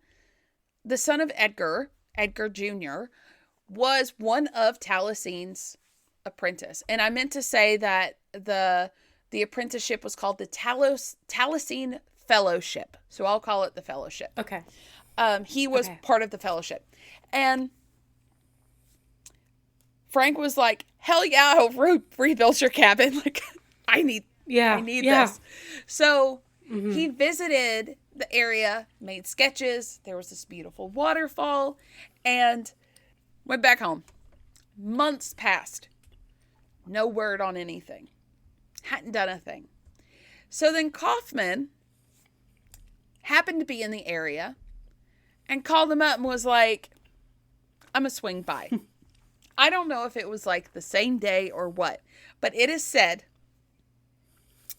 S1: the son of Edgar Jr., was one of Taliesin's apprentice. And I meant to say that the apprenticeship was called the Taliesin Fellowship. So I'll call it the Fellowship.
S2: Okay.
S1: He was part of the Fellowship. And Frank was like, "Hell yeah, I'll rebuild your cabin. Like, I need this." So he visited the area, made sketches. There was this beautiful waterfall, and went back home. Months passed. No word on anything. Hadn't done a thing. So then Kaufman happened to be in the area and called him up and was like, "I'm going to swing by." I don't know if it was like the same day or what, but it is said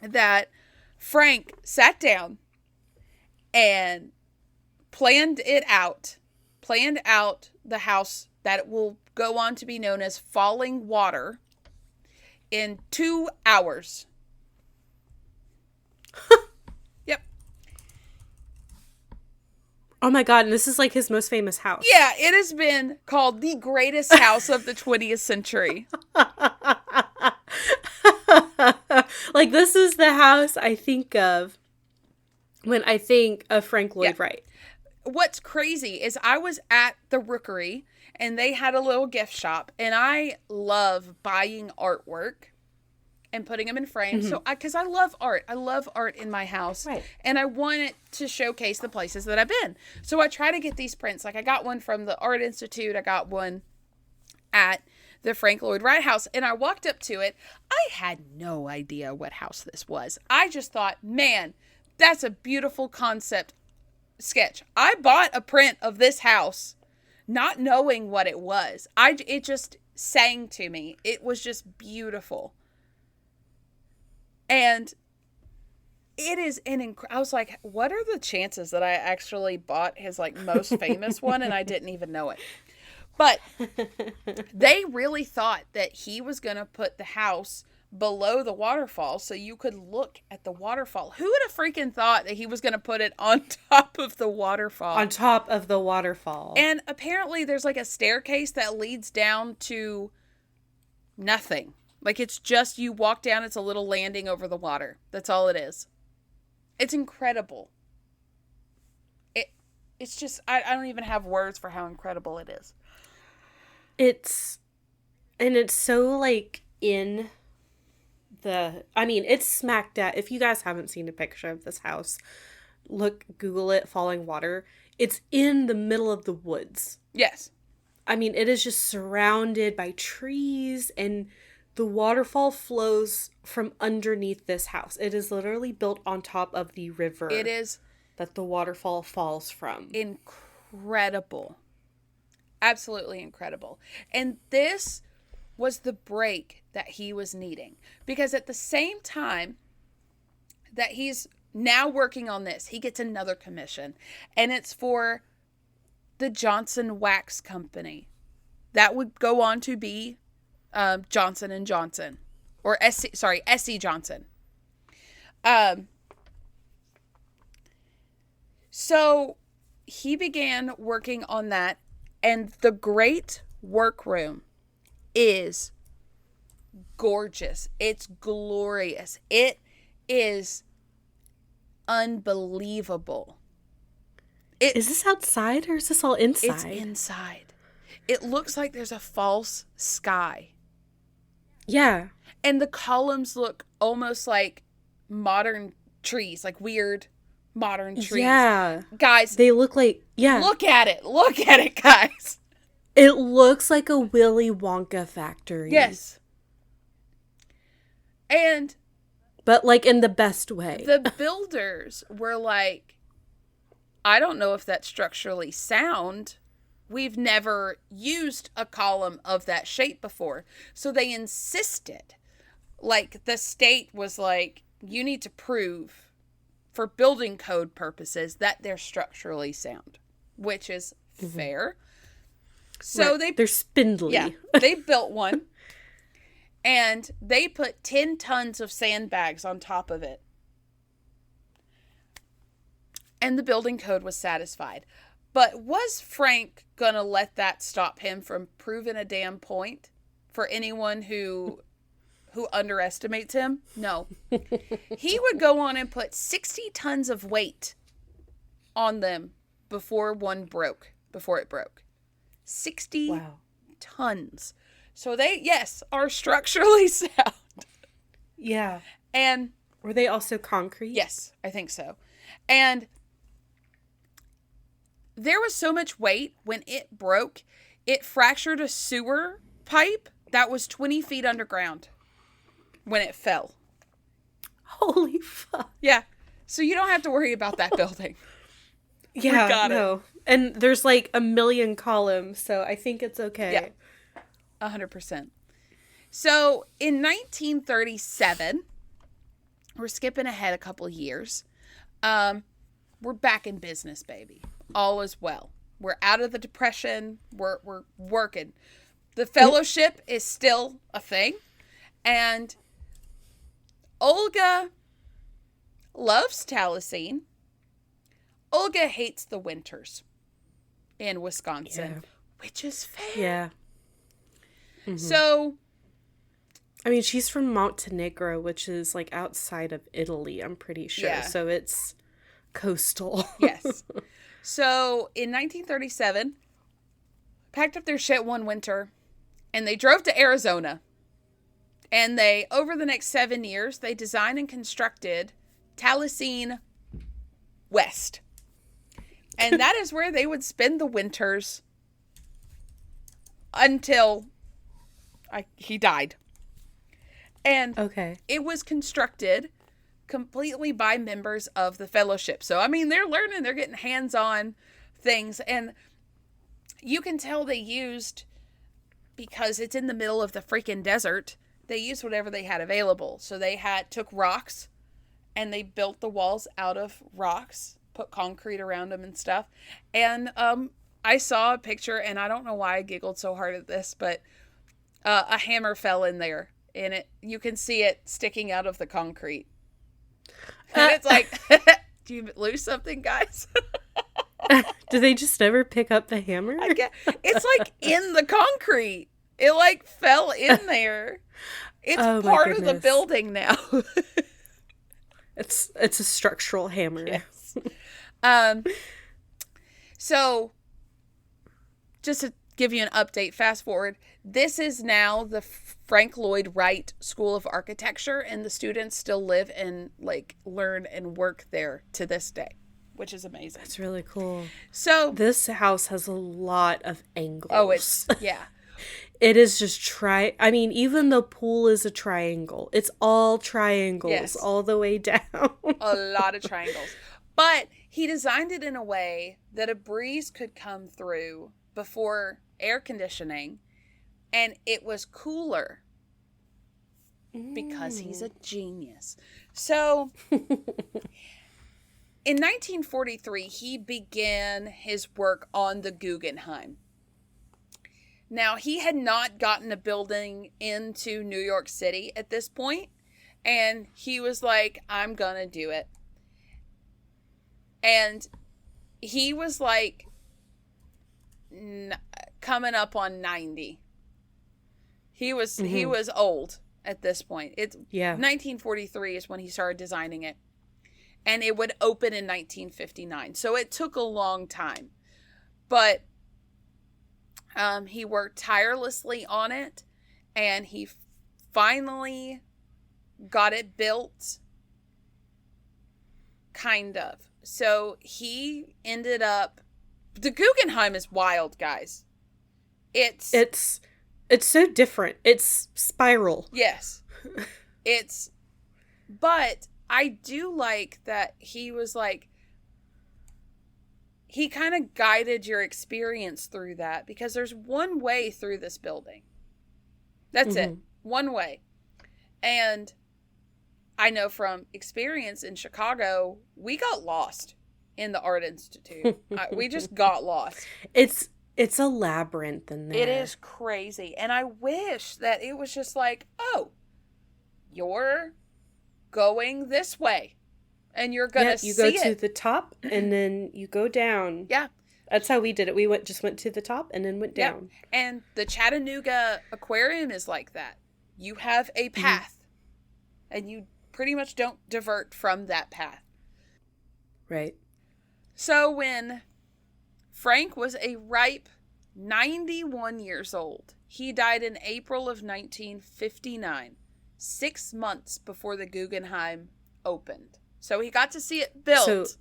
S1: that Frank sat down and planned out the house that will go on to be known as Falling Water in 2 hours. Yep.
S2: Oh my God, and this is like his most famous house.
S1: Yeah, it has been called the greatest house of the 20th century.
S2: Like, this is the house I think of when I think of Frank Lloyd Wright.
S1: What's crazy is I was at the Rookery and they had a little gift shop, and I love buying artwork and putting them in frames. So because I love art. I love art in my house.
S2: Right.
S1: And I want it to showcase the places that I've been. So I try to get these prints. Like I got one from the Art Institute. I got one at the Frank Lloyd Wright house. And I walked up to it. I had no idea what house this was. I just thought, man, that's a beautiful concept sketch. I bought a print of this house not knowing what it was. It just sang to me. It was just beautiful. And it is I was like, what are the chances that I actually bought his like most famous one and I didn't even know it? But they really thought that he was going to put the house below the waterfall so you could look at the waterfall. Who would have freaking thought that he was going to put it on top of the waterfall?
S2: On top of the waterfall.
S1: And apparently there's like a staircase that leads down to nothing. Like it's just you walk down, it's a little landing over the water. That's all it is. It's incredible. It's just, I don't even have words for how incredible it is.
S2: It's so like in it's smack dab. If you guys haven't seen a picture of this house, Google it, Falling Water. It's in the middle of the woods.
S1: Yes.
S2: I mean, it is just surrounded by trees, and the waterfall flows from underneath this house. It is literally built on top of the river.
S1: It is.
S2: That the waterfall falls from.
S1: Incredible. Absolutely incredible. And this was the break that he was needing. Because at the same time that he's now working on this, he gets another commission. And it's for the Johnson Wax Company. That would go on to be Johnson & Johnson. Or S.C. Johnson. So he began working on that. And the great workroom is gorgeous. It's glorious. It is unbelievable.
S2: Is this outside or is this all inside?
S1: It's inside. It looks like there's a false sky.
S2: Yeah.
S1: And the columns look almost like modern trees, like weird modern trees.
S2: Yeah.
S1: Guys.
S2: They look like, yeah.
S1: Look at it. Look at it, guys.
S2: It looks like a Willy Wonka factory.
S1: Yes. But
S2: like in the best way.
S1: The builders were like, I don't know if that's structurally sound. We've never used a column of that shape before. So they insisted. Like the state was like, you need to prove for building code purposes that they're structurally sound, which is fair. So
S2: right. They're spindly.
S1: Yeah, they built one, and they put 10 tons of sandbags on top of it. And the building code was satisfied. But was Frank gonna let that stop him from proving a damn point for anyone who underestimates him? No. He would go on and put 60 tons of weight on them before it broke. 60 tons. So they, yes, are structurally sound.
S2: Yeah.
S1: And
S2: were they also concrete?
S1: Yes, I think so. And there was so much weight when it broke, it fractured a sewer pipe that was 20 feet underground when it fell.
S2: Holy fuck.
S1: Yeah. So you don't have to worry about that building.
S2: Yeah, no. And there's like a million columns, so I think it's okay.
S1: Yeah. 100%. So in 1937, we're skipping ahead a couple of years. We're back in business, baby. All is well. We're out of the Depression. We're working. The fellowship is still a thing. And Olga loves Taliesin. Olga hates the winters in Wisconsin, which is fair.
S2: Yeah. Mm-hmm.
S1: So,
S2: I mean, she's from Montenegro, which is like outside of Italy, I'm pretty sure.
S1: Yeah.
S2: So it's coastal.
S1: Yes. So in 1937, packed up their shit one winter and they drove to Arizona. And they, over the next 7 years, they designed and constructed Taliesin West. And that is where they would spend the winters until he died. And
S2: Okay.
S1: it was constructed completely by members of the fellowship. So, I mean, they're learning, they're getting hands-on things. And you can tell they used, because it's in the middle of the freaking desert, they used whatever they had available. So they took rocks and they built the walls out of rocks, put concrete around them and stuff. And I saw a picture, and I don't know why I giggled so hard at this, but a hammer fell in there, and you can see it sticking out of the concrete. And it's like, do you lose something, guys?
S2: Do they just never pick up the hammer?
S1: It's like in the concrete. It like fell in there. It's part of the building now.
S2: It's a structural hammer.
S1: Yes. So just to give you an update, fast forward, this is now the Frank Lloyd Wright School of Architecture, and the students still live and like learn and work there to this day, which is amazing.
S2: That's really cool.
S1: So
S2: this house has a lot of angles.
S1: Oh, yeah.
S2: It is just I mean, even the pool is a triangle. It's all triangles all the way down.
S1: A lot of triangles. But he designed it in a way that a breeze could come through before air conditioning, and it was cooler because he's a genius. So in 1943, he began his work on the Guggenheim. Now, he had not gotten a building into New York City at this point, and he was like, I'm gonna do it. And he was like coming up on 90. He was old at this point. 1943 is when he started designing it, and it would open in 1959. So it took a long time, but he worked tirelessly on it, and he finally got it built, kind of. So he ended up, the Guggenheim is wild, guys. It's
S2: so different. It's spiral.
S1: Yes. But I do like that he was like, he kind of guided your experience through that, because there's one way through this building. That's it. One way. And I know from experience in Chicago, we got lost in the Art Institute. We just got lost.
S2: It's a labyrinth in there.
S1: It is crazy. And I wish that it was just like, oh, you're going this way. And you're going to see it.
S2: You go to the top and then you go down.
S1: Yeah.
S2: That's how we did it. We just went to the top and then went down.
S1: Yeah. And the Chattanooga Aquarium is like that. You have a path. And you pretty much don't divert from that path.
S2: Right.
S1: So when Frank was a ripe 91 years old, he died in April of 1959, 6 months before the Guggenheim opened. So he got to see it built,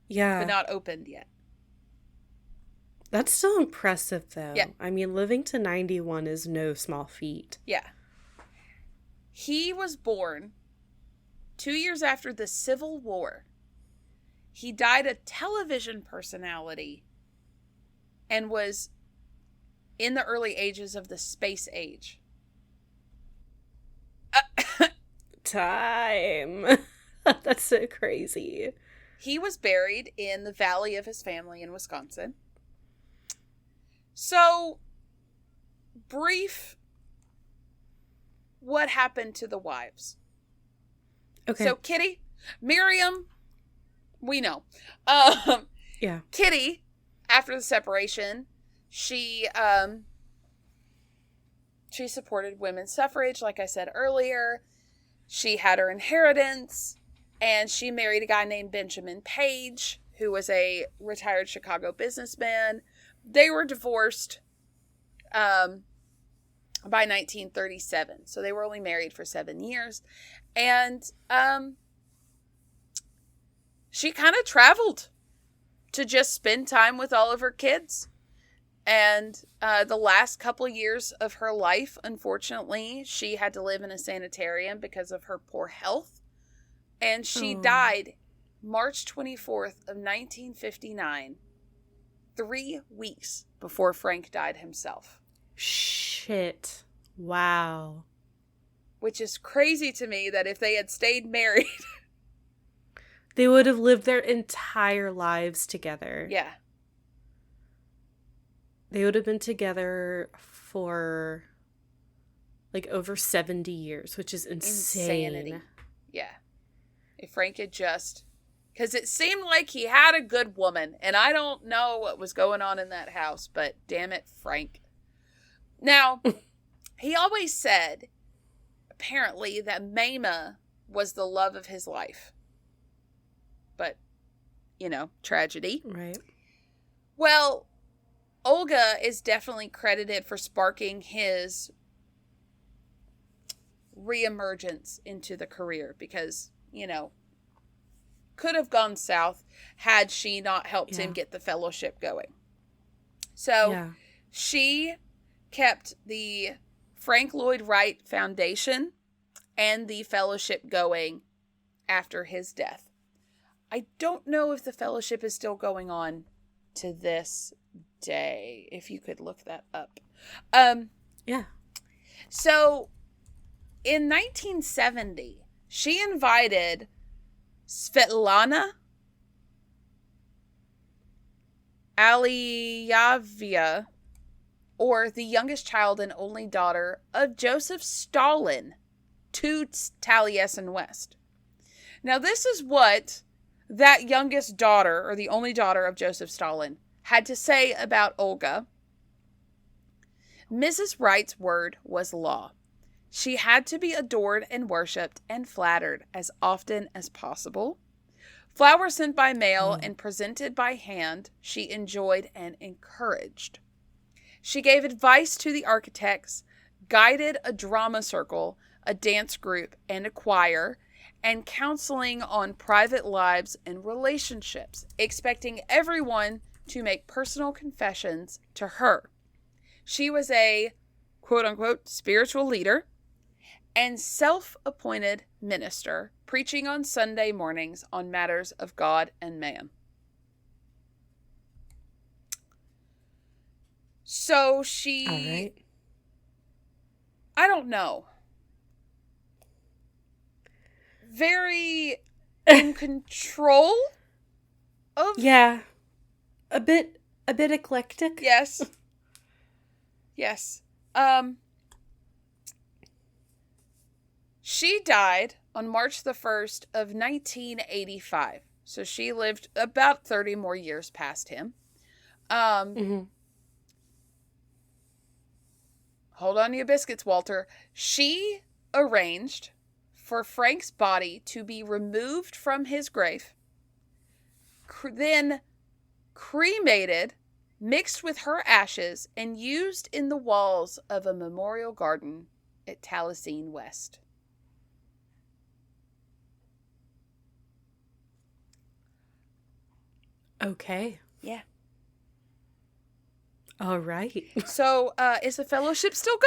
S1: but not opened yet.
S2: That's still impressive, though.
S1: Yeah.
S2: I mean, living to 91 is no small feat.
S1: Yeah. He was born 2 years after the Civil War. He died a television personality and was in the early ages of the space age.
S2: Time. That's so crazy.
S1: He was buried in the valley of his family in Wisconsin. So, brief, what happened to the wives?
S2: Okay.
S1: So, Kitty, Miriam, we know.
S2: Yeah.
S1: Kitty, after the separation, she supported women's suffrage, like I said earlier. She had her inheritance. And she married a guy named Benjamin Page, who was a retired Chicago businessman. They were divorced by 1937. So they were only married for 7 years. And she kind of traveled to just spend time with all of her kids. And the last couple years of her life, unfortunately, she had to live in a sanitarium because of her poor health. And she died March 24th of 1959, 3 weeks before Frank died himself.
S2: Shit. Wow.
S1: Which is crazy to me that if they had stayed married...
S2: they would have lived their entire lives together.
S1: Yeah.
S2: They would have been together for like over 70 years, which is insane.
S1: Insanity. Yeah. If Frank had just... Because it seemed like he had a good woman, and I don't know what was going on in that house, but damn it, Frank. Now, he always said, apparently, that Mama was the love of his life. But, tragedy.
S2: Right.
S1: Well, Olga is definitely credited for sparking his reemergence into the career because, could have gone south had she not helped him get the fellowship going. So she kept the Frank Lloyd Wright Foundation and the fellowship going after his death. I don't know if the fellowship is still going on to this day, if you could look that up.
S2: Yeah.
S1: So in 1970, she invited Svetlana Alexievna, or the youngest child and only daughter of Joseph Stalin, to Taliesin West. Now, this is what that youngest daughter, or the only daughter of Joseph Stalin, had to say about Olga. Mrs. Wright's word was law. She had to be adored and worshipped and flattered as often as possible. Flowers sent by mail and presented by hand, she enjoyed and encouraged. She gave advice to the architects, guided a drama circle, a dance group, and a choir, and counseling on private lives and relationships, expecting everyone to make personal confessions to her. She was a quote-unquote spiritual leader and self-appointed minister, preaching on Sunday mornings on matters of God and man. So she...
S2: All right.
S1: I don't know. Very in control of...
S2: Yeah. A bit eclectic.
S1: Yes. Yes. She died on March the 1st of 1985. So she lived about 30 more years past him. Hold on to your biscuits, Walter. She arranged for Frank's body to be removed from his grave, then cremated, mixed with her ashes, and used in the walls of a memorial garden at Taliesin West.
S2: Okay.
S1: Yeah.
S2: All right.
S1: So, is the fellowship still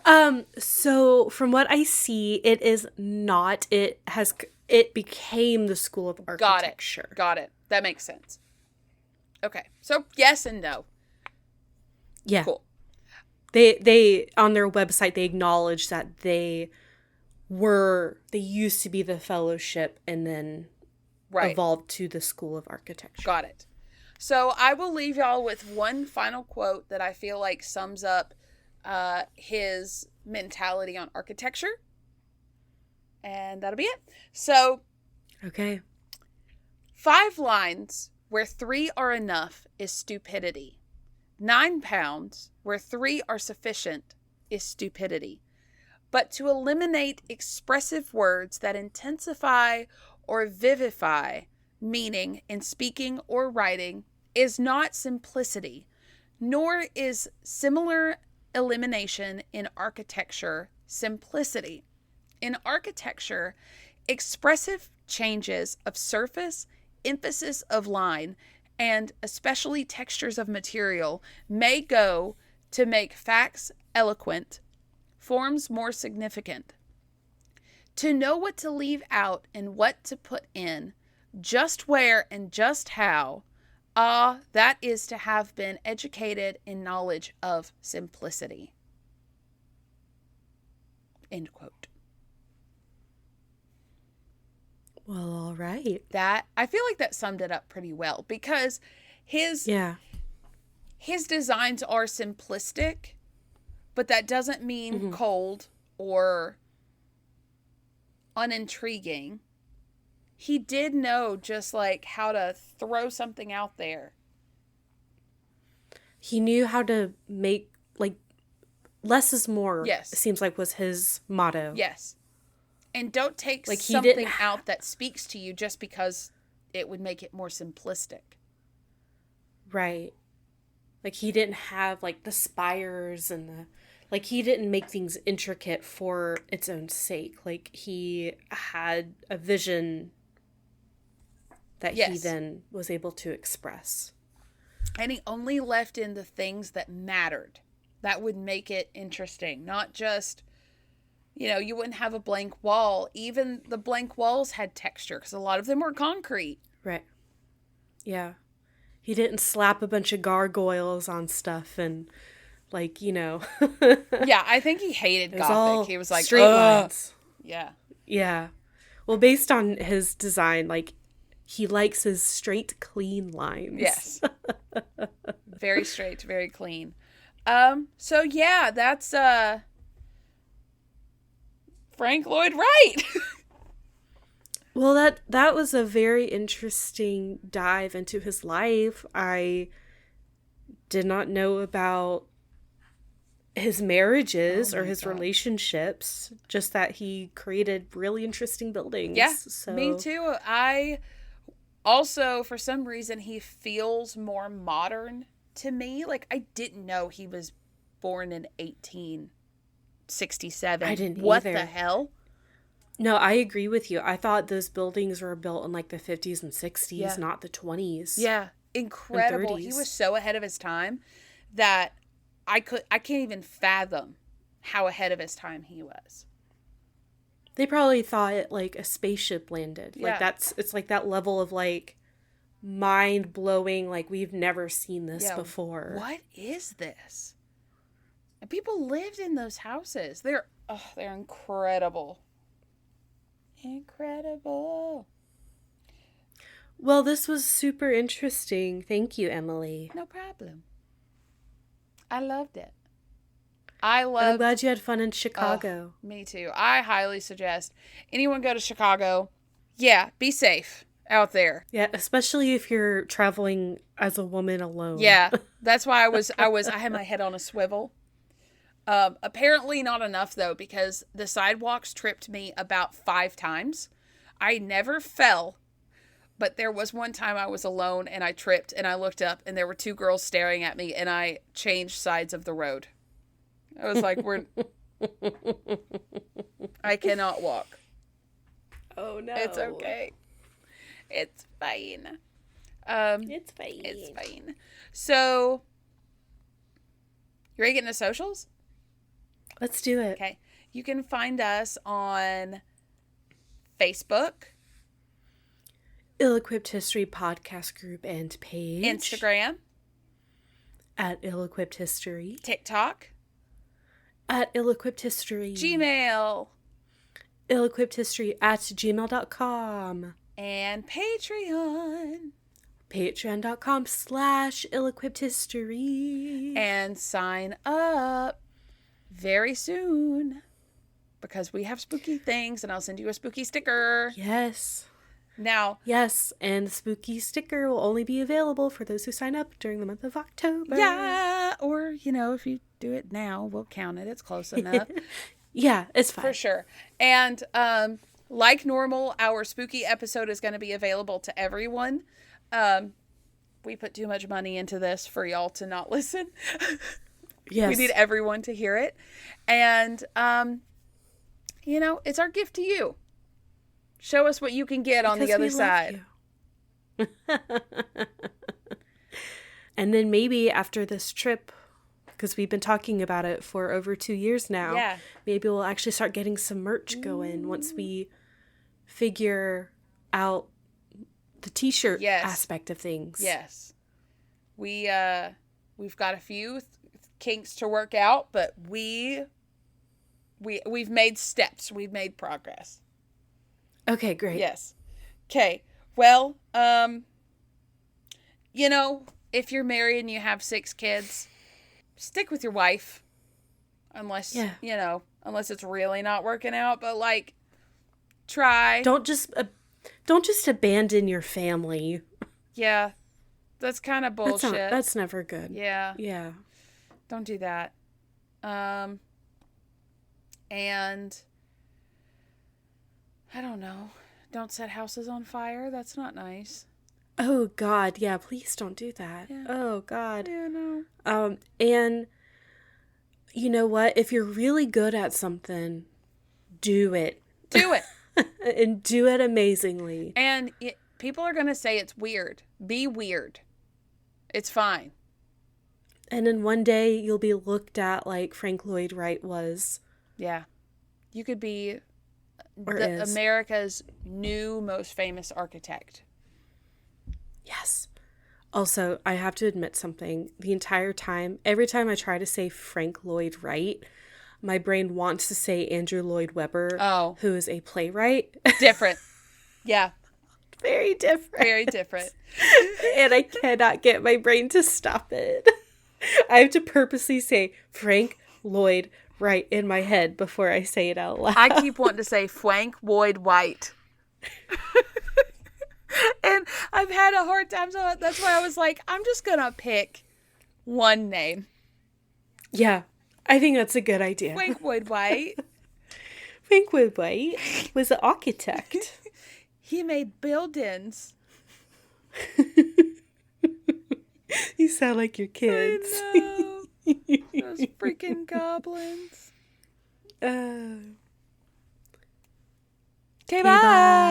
S1: going?
S2: So from what I see, it is not. It became the School of Architecture.
S1: Got it. That makes sense. Okay. So, yes and no.
S2: Yeah.
S1: Cool.
S2: They on their website, they acknowledge that they used to be the fellowship and then evolved to the School of Architecture.
S1: Got it. So I will leave y'all with one final quote that I feel like sums up his mentality on architecture. And that'll be it. So,
S2: okay.
S1: 5 lines where 3 are enough is stupidity. 9 pounds where 3 are sufficient is stupidity. but to eliminate expressive words that intensify or vivify meaning in speaking or writing is not simplicity, nor is similar elimination in architecture simplicity. In architecture, expressive changes of surface, emphasis of line, and especially textures of material may go to make facts eloquent, forms more significant. To know what to leave out and what to put in, just where and just how, that is to have been educated in knowledge of simplicity. End quote.
S2: Well, all right.
S1: That, I feel like that summed it up pretty well, because his designs are simplistic, but that doesn't mean cold or unintriguing. He did know just like how to throw something out there.
S2: He knew how to make, like, less is more.
S1: Yes.
S2: It seems like was his motto.
S1: Yes. And don't take
S2: like
S1: something out that speaks to you just because it would make it more simplistic.
S2: Right. Like, he didn't have, like, the spires and the... Like, he didn't make things intricate for its own sake. Like, he had a vision that he then was able to express.
S1: And he only left in the things that mattered. That would make it interesting. Not just, you know, you wouldn't have a blank wall. Even the blank walls had texture because a lot of them were concrete.
S2: Right. Yeah. He didn't slap a bunch of gargoyles on stuff and, like, you know.
S1: Yeah, I think he hated Gothic. He was like,
S2: straight lines.
S1: Yeah.
S2: Yeah. Well, based on his design, like, he likes his straight, clean lines.
S1: Yes. Very straight, very clean. So yeah, that's Frank Lloyd Wright.
S2: Well, that was a very interesting dive into his life. I did not know about his marriages or his relationships, just that he created really interesting buildings.
S1: Yeah,
S2: so.
S1: Me too. I also, for some reason, he feels more modern to me. Like, I didn't know he was born in 1867.
S2: I didn't
S1: What
S2: either.
S1: the hell?
S2: No, I agree with you. I thought those buildings were built in like the 50s and 60s, not the 20s.
S1: Yeah, incredible. He was so ahead of his time that I can't even fathom how ahead of his time he was.
S2: They probably thought it like a spaceship landed.
S1: Yeah.
S2: Like it's like that level of like mind blowing, like we've never seen this before.
S1: What is this? And people lived in those houses. They're incredible. Incredible.
S2: Well, this was super interesting. Thank you, Emileigh.
S1: No problem. I loved it.
S2: I'm glad you had fun in Chicago.
S1: Me too. I highly suggest anyone go to Chicago. Yeah, be safe out there.
S2: Yeah, especially if you're traveling as a woman alone.
S1: Yeah, that's why I had my head on a swivel. Apparently not enough though, because the sidewalks tripped me about 5 times. I never fell, but there was one time I was alone and I tripped and I looked up and there were 2 girls staring at me and I changed sides of the road. I was like, I cannot walk.
S2: Oh no.
S1: It's okay. It's fine.
S2: It's fine.
S1: It's fine. So, you ready to get into socials?
S2: Let's do it.
S1: Okay. You can find us on Facebook,
S2: Ill-Equipped History Podcast Group and page.
S1: Instagram,
S2: at Ill-Equipped History.
S1: TikTok,
S2: at Ill-Equipped History.
S1: Gmail,
S2: Ill-Equippedhistory at gmail.com.
S1: and Patreon.
S2: Patreon.com/Ill-Equippedhistory.
S1: And sign up very soon because we have spooky things and I'll send you a spooky sticker.
S2: Yes.
S1: Now,
S2: yes, and the spooky sticker will only be available for those who sign up during the month of October.
S1: yeah, or, if you do it now, we'll count it. It's close enough.
S2: Yeah, it's fine.
S1: For sure. And like normal, our spooky episode is going to be available to everyone. We put too much money into this for y'all to not listen.
S2: Yes.
S1: We need everyone to hear it. And, it's our gift to you. Show us what you can get on the other side.
S2: And then maybe after this trip, because we've been talking about it for over 2 years now, maybe we'll actually start getting some merch going once we figure out the t-shirt aspect of things.
S1: Yes. We've got a few kinks to work out, but we've made steps. We've made progress.
S2: Okay, great.
S1: Yes. Okay. Well, if you're married and you have 6 kids, stick with your wife. Unless it's really not working out, but like try.
S2: Don't just abandon your family.
S1: Yeah. That's kind of bullshit.
S2: That's never good.
S1: Yeah.
S2: Yeah.
S1: Don't do that. And I don't know. Don't set houses on fire. That's not nice.
S2: Oh God, yeah, please don't do that.
S1: Yeah.
S2: Oh God.
S1: Yeah, no.
S2: And you know what? If you're really good at something, do it.
S1: Do it.
S2: And do it amazingly.
S1: And people are going to say it's weird. Be weird. It's fine.
S2: And then one day you'll be looked at like Frank Lloyd Wright was.
S1: Yeah. You could be America's new most famous architect.
S2: Yes. Also, I have to admit something. The entire time, every time I try to say Frank Lloyd Wright, my brain wants to say Andrew Lloyd Webber, who is a playwright.
S1: Different. Yeah.
S2: Very different.
S1: Very different.
S2: And I cannot get my brain to stop it. I have to purposely say Frank Lloyd Wright in my head before I say it out loud.
S1: I keep wanting to say Frank Lloyd Wright. And I've had a hard time, so that's why I was like, I'm just going to pick one name.
S2: Yeah, I think that's a good idea.
S1: Frank Lloyd Wright.
S2: Frank Lloyd Wright was an architect.
S1: He made buildings.
S2: You sound like your kids.
S1: I know. Those freaking goblins.
S2: Okay,
S1: bye.